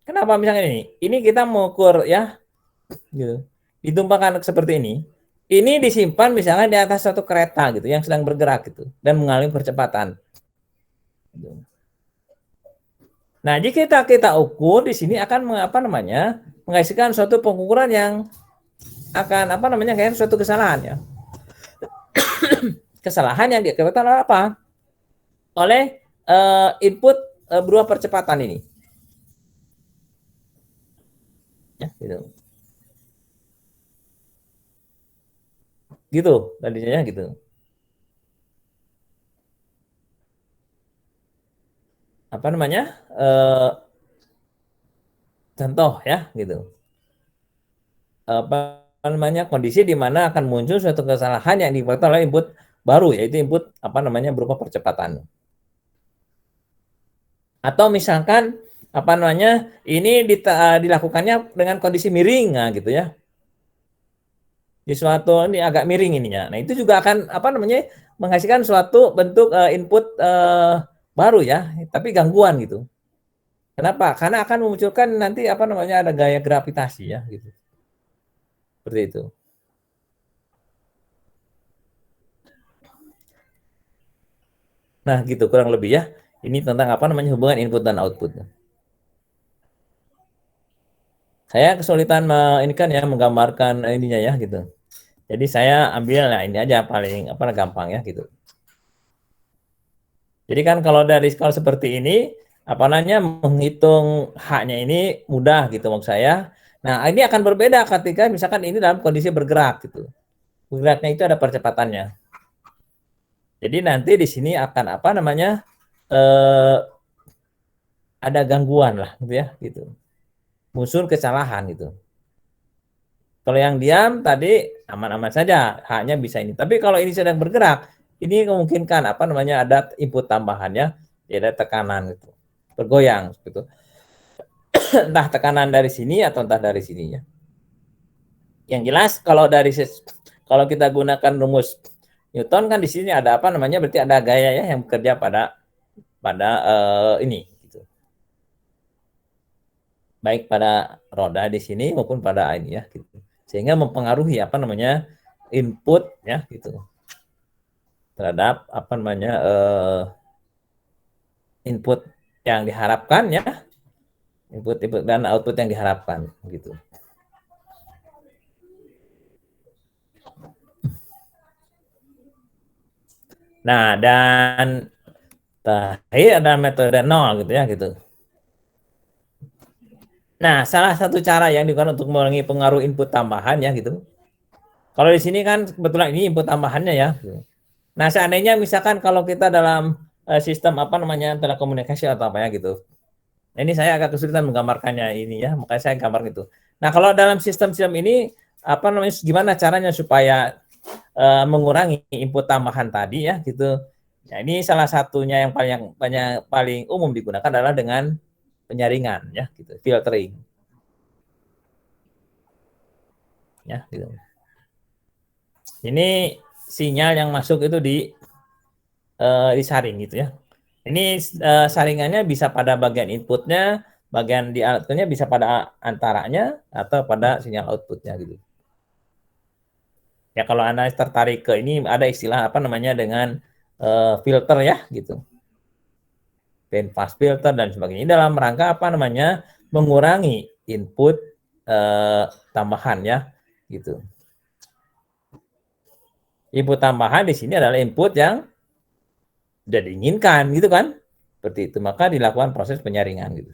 Kenapa misalnya ini? Ini kita mengukur ya gitu. Ditumpahkan seperti ini. Ini disimpan misalnya di atas satu kereta gitu yang sedang bergerak gitu dan mengalami percepatan. Nah, jika kita ukur di sini akan apa namanya menghasilkan suatu pengukuran yang akan apa namanya kayak suatu kesalahan ya. Kesalahan yang diakibatkan oleh apa? Oleh input berupa percepatan ini. Ya, gitu. Gitu tadinya gitu. Apa namanya? Contoh ya gitu. Apa namanya kondisi di mana akan muncul suatu kesalahan yang dibuat oleh input baru yaitu input apa namanya berupa percepatan. Atau misalkan apa namanya ini dilakukannya dengan kondisi miring nah gitu ya. Di suatu ini agak miring ininya. Nah, itu juga akan apa namanya menghasilkan suatu bentuk input baru ya, tapi gangguan gitu. Kenapa? Karena akan memunculkan nanti apa namanya ada gaya gravitasi ya gitu. Seperti itu. Nah, gitu kurang lebih ya. Ini tentang apa namanya hubungan input dan output. Saya kesulitan ini kan ya menggambarkan ininya ya gitu. Jadi saya ambil nah ini aja paling apa gampang ya gitu. Jadi kan kalau dari skala seperti ini apa namanya menghitung H-nya ini mudah gitu maksud saya. Nah, ini akan berbeda ketika misalkan ini dalam kondisi bergerak gitu. Bergeraknya itu ada percepatannya. Jadi nanti di sini akan apa namanya ada gangguan lah gitu ya gitu. Muncul kesalahan gitu. Kalau yang diam tadi aman-aman saja, H-nya bisa ini. Tapi kalau ini sedang bergerak, ini memungkinkan apa namanya ada input tambahannya, ya ada tekanan gitu. Bergoyang gitu. Entah tekanan dari sini atau entah dari sininya. Yang jelas kalau kita gunakan rumus Newton kan di sini ada apa namanya berarti ada gaya ya yang bekerja pada ini gitu. Baik pada roda di sini maupun pada ini ya gitu. Sehingga mempengaruhi apa namanya input ya gitu terhadap apa namanya input yang diharapkan ya input dan output yang diharapkan gitu. Nah, dan terakhir ada metode nol gitu ya gitu. Nah, salah satu cara yang digunakan untuk mengurangi pengaruh input tambahan ya gitu. Kalau di sini kan kebetulan ini input tambahannya ya. Gitu. Nah, seandainya misalkan kalau kita dalam sistem apa namanya telekomunikasi atau apa ya gitu. Nah, ini saya agak kesulitan menggambarkannya ini ya, makanya saya gambar gitu. Nah, kalau dalam sistem-sistem ini apa namanya gimana caranya supaya mengurangi input tambahan tadi ya gitu. Nah, ini salah satunya yang paling umum digunakan adalah dengan penyaringan ya gitu, filtering. Ya, gitu. Ini sinyal yang masuk itu disaring gitu ya. Ini saringannya bisa pada bagian inputnya, bagian di outputnya bisa pada antaranya atau pada sinyal outputnya gitu. Ya kalau Anda tertarik ke ini ada istilah apa namanya dengan filter ya gitu. Band pass filter dan sebagainya. Ini dalam rangka apa namanya mengurangi input tambahan ya gitu. Input tambahan di sini adalah input yang tidak diinginkan gitu kan. Seperti itu maka dilakukan proses penyaringan gitu.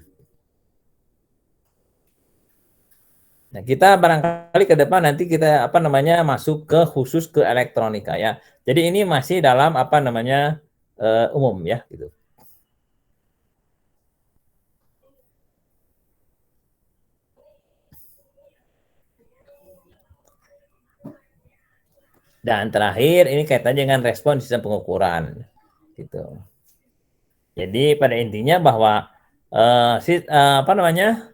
Nah, kita barangkali ke depan nanti kita apa namanya masuk ke khusus ke elektronika ya. Jadi ini masih dalam apa namanya umum ya gitu. Dan terakhir ini kaitannya dengan respon sistem pengukuran gitu. Jadi pada intinya bahwa apa namanya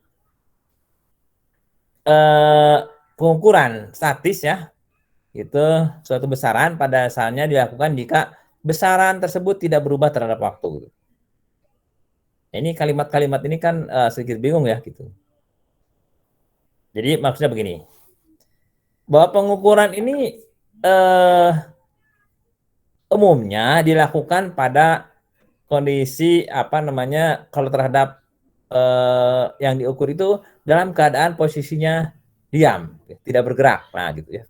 pengukuran statis ya itu suatu besaran pada asalnya dilakukan jika besaran tersebut tidak berubah terhadap waktu. Ini kalimat-kalimat ini kan sedikit bingung ya gitu. Jadi maksudnya begini, bahwa pengukuran ini umumnya dilakukan pada kondisi apa namanya kalau terhadap yang diukur itu dalam keadaan posisinya diam, tidak bergerak, nah gitu ya.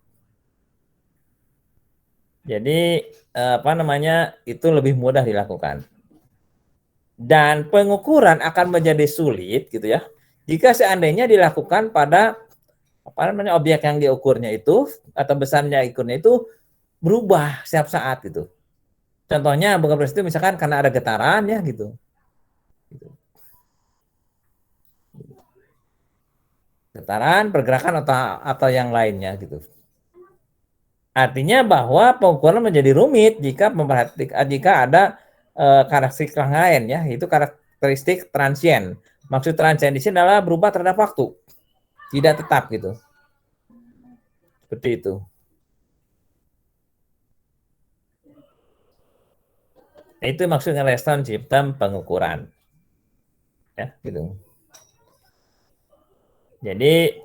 Jadi apa namanya itu lebih mudah dilakukan. Dan pengukuran akan menjadi sulit gitu ya jika seandainya dilakukan pada apa namanya objek yang diukurnya itu atau besarnya ukurnya itu berubah setiap saat gitu. Contohnya bukan proses itu misalkan karena ada getaran ya gitu. Getaran, pergerakan atau yang lainnya gitu. Artinya bahwa pengukuran menjadi rumit jika ada karakteristik lain ya, itu karakteristik transien. Maksud transien di sini adalah berubah terhadap waktu, tidak tetap gitu. Seperti itu. Itu maksudnya respon sistem pengukuran. Ya, gitu. Jadi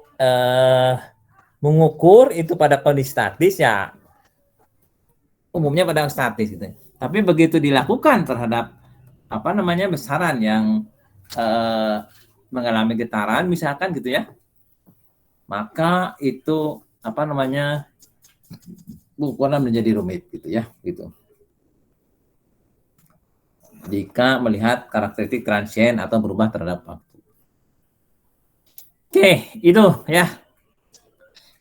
mengukur itu pada kondisi statis ya umumnya pada statis gitu. Tapi begitu dilakukan terhadap apa namanya besaran yang mengalami getaran misalkan gitu ya, maka itu apa namanya pengukuran menjadi rumit gitu ya gitu. jika melihat karakteristik transien atau berubah terhadap waktu. Oke, itu ya.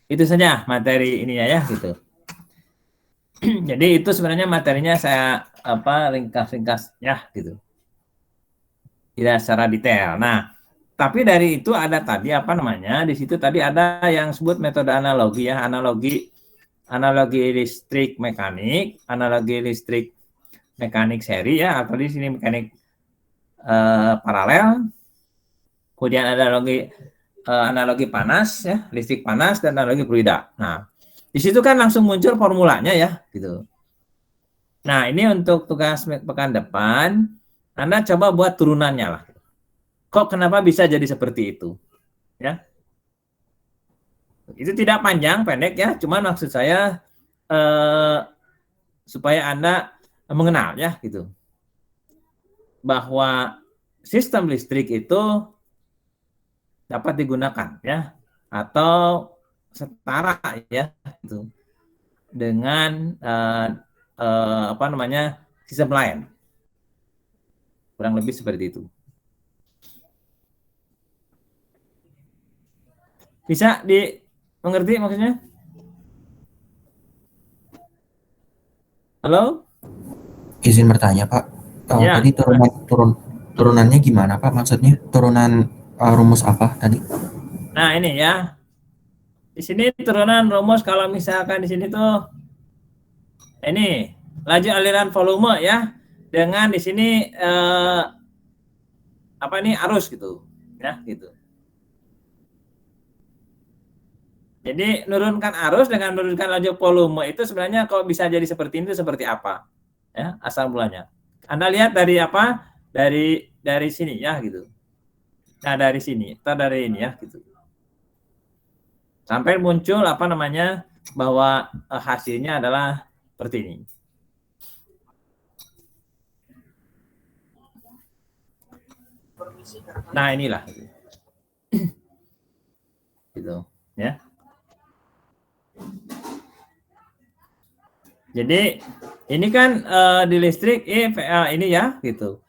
Itu saja materi ini ya gitu. Jadi itu sebenarnya materinya saya ringkas-ringkas ya gitu. Tidak secara detail. Nah, tapi dari itu ada tadi di situ tadi ada yang sebut metode analogi ya, analogi listrik mekanik, analogi listrik mekanik seri ya, atau di sini mekanik paralel. Kemudian ada analogi panas ya, listrik panas dan analogi fluida. Nah, di situ kan langsung muncul formulanya ya, gitu. Nah, ini untuk tugas pekan depan, Anda coba buat turunannya lah. Kok kenapa bisa jadi seperti itu? Ya. Itu tidak panjang, pendek ya, cuman maksud saya supaya Anda mengenal ya, gitu. Bahwa sistem listrik itu dapat digunakan ya, atau setara ya, gitu, dengan sistem lain. Kurang lebih seperti itu. Bisa dimengerti maksudnya? Halo? Izin bertanya, Pak. Ya. Tadi turunannya gimana, Pak? Maksudnya turunan rumus apa tadi? Nah, ini ya. Di sini turunan rumus kalau misalkan di sini tuh ini laju aliran volume ya, dengan di sini arus gitu. Ya, gitu. Jadi nurunkan arus dengan menurunkan laju volume itu sebenarnya kalau bisa jadi seperti ini seperti apa? Ya, asal mulanya. Anda lihat dari apa? Dari sini ya gitu. Nah, dari sini atau dari ini ya gitu. Sampai muncul bahwa hasilnya adalah seperti ini. Nah, inilah gitu ya. Jadi ini kan di listrik ini ya gitu.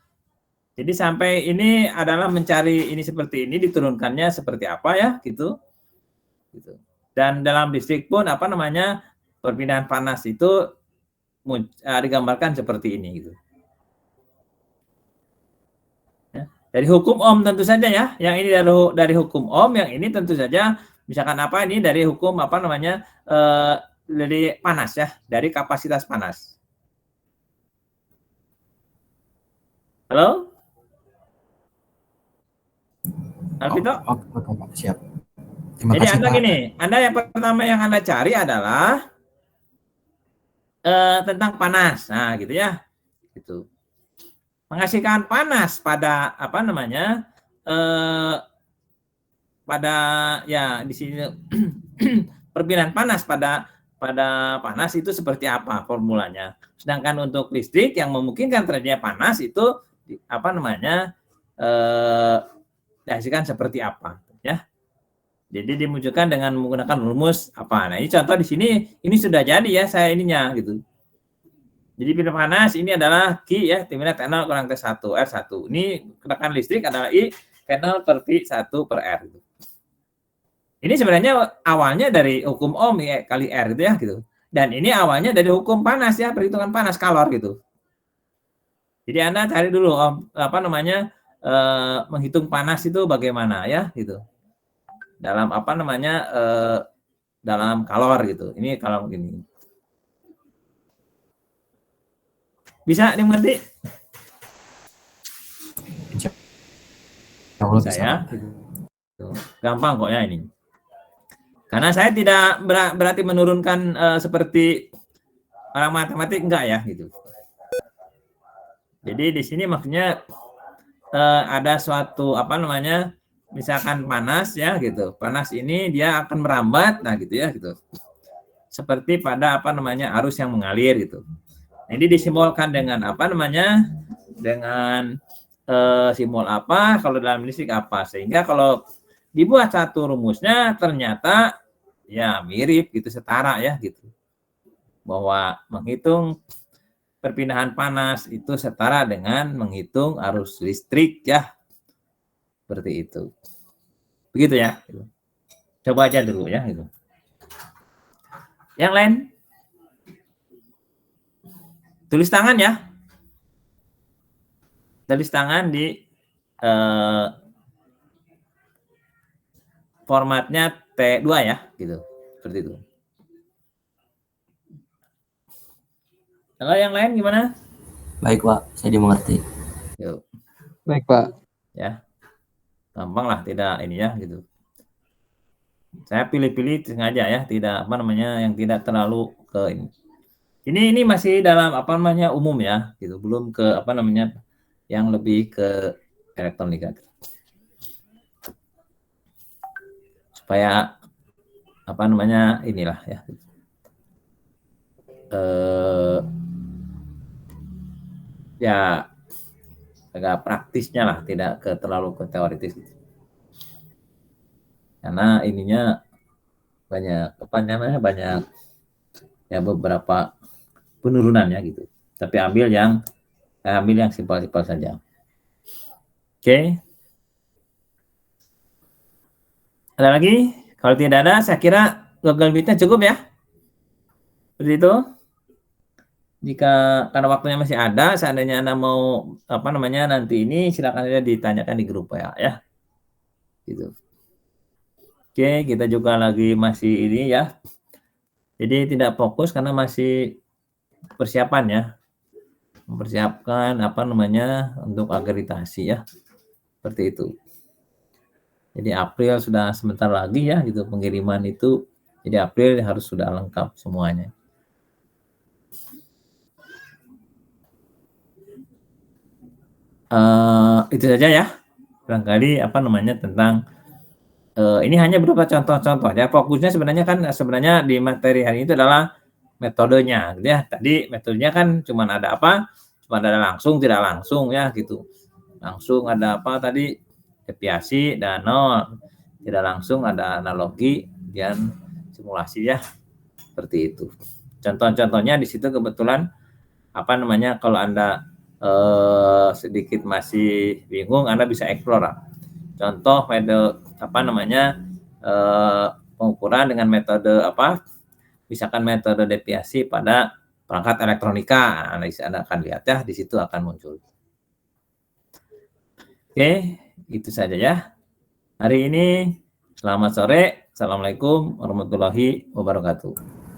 Jadi sampai ini adalah mencari ini seperti ini, diturunkannya seperti apa ya gitu. Gitu. Dan dalam listrik pun perpindahan panas itu digambarkan seperti ini gitu. Ya. Dari hukum Ohm tentu saja ya, yang ini dari hukum Ohm, yang ini tentu saja misalkan ini dari hukum dari panas ya, dari kapasitas panas. Halo? Alvito? Oke, Pak. Siap. Terima Jadi kasih, Anda Pak. gini, Anda yang pertama yang Anda cari adalah tentang panas. Nah, gitu ya. Gitu. Menghasilkan panas pada pada ya di sini perpindahan panas pada panas itu seperti apa formulanya. Sedangkan untuk listrik yang memungkinkan terjadinya panas itu dihasilkan seperti apa ya. Jadi dimunculkan dengan menggunakan rumus apa. Nah, ini contoh di sini ini sudah jadi ya saya ininya gitu. Jadi pindah panas ini adalah Q ya, T-minus T0 kurang T1 R1. Ini tekanan listrik adalah I T0 per V1 per R gitu. Ini sebenarnya awalnya dari hukum Ohm ya, kali R gitu ya gitu. Dan ini awalnya dari hukum panas ya, perhitungan panas kalor gitu. Jadi Anda cari dulu menghitung panas itu bagaimana ya gitu. Dalam dalam kalor gitu. Ini kalau begini. Bisa dimengerti? Bisa ya. Gampang kok ya ini. Karena saya tidak berarti menurunkan seperti orang matematik, enggak ya gitu. Jadi di sini maksudnya ada suatu misalkan panas ya gitu. Panas ini dia akan merambat, nah gitu ya gitu. Seperti pada arus yang mengalir gitu. Jadi disimbolkan dengan dengan simbol apa, kalau dalam listrik apa. Sehingga kalau dibuat satu rumusnya ternyata ya mirip gitu, setara ya gitu. Bahwa menghitung perpindahan panas itu setara dengan menghitung arus listrik ya. Seperti itu. Begitu ya. Coba aja dulu ya gitu. Yang lain? Tulis tangan ya. Tulis tangan di formatnya T2 ya, gitu. Seperti itu. Kalau yang lain gimana? Baik, Pak. Saya dimengerti. Yuk. Baik, Pak. Ya. Gampang lah, tidak ini ya, gitu. Saya pilih-pilih sengaja ya, tidak apa namanya, yang tidak terlalu ke ini. Ini masih dalam apa namanya umum ya, gitu. Belum ke apa namanya yang lebih ke elektronika. Supaya apa namanya inilah ya. Ya agak praktisnya lah, tidak ke terlalu ke teoritis. Karena ininya banyak apa namanya banyak ya beberapa penurunannya gitu. Tapi ambil yang simpel-simpel saja. Oke. Ada lagi? Kalau tidak ada, saya kira Google Meet-nya cukup ya. Seperti itu. Jika karena waktunya masih ada, seandainya Anda mau apa namanya nanti ini silakan saja ditanyakan di grup ya. Gitu. Oke, kita juga lagi masih ini ya. Jadi tidak fokus karena masih persiapan ya. Mempersiapkan apa namanya untuk akreditasi ya. Seperti itu. Jadi April sudah sebentar lagi ya gitu pengiriman itu. Jadi April harus sudah lengkap semuanya. Itu saja ya. Barangkali apa namanya tentang ini hanya berupa contoh-contoh ya. Fokusnya sebenarnya di materi hari ini adalah metodenya gitu ya. Tadi metodenya kan cuma ada apa? Cuma ada langsung, tidak langsung ya gitu. Langsung ada apa tadi? Deviasi dan nol. Tidak langsung ada analogi dan simulasi ya. Seperti itu. Contoh-contohnya di situ kebetulan apa namanya kalau Anda sedikit masih bingung, Anda bisa explore. Contoh metode apa namanya pengukuran dengan metode apa? Misalkan metode deviasi pada perangkat elektronika. Anda akan lihat ya di situ akan muncul. Oke, itu saja ya. Hari ini selamat sore. Assalamualaikum warahmatullahi wabarakatuh.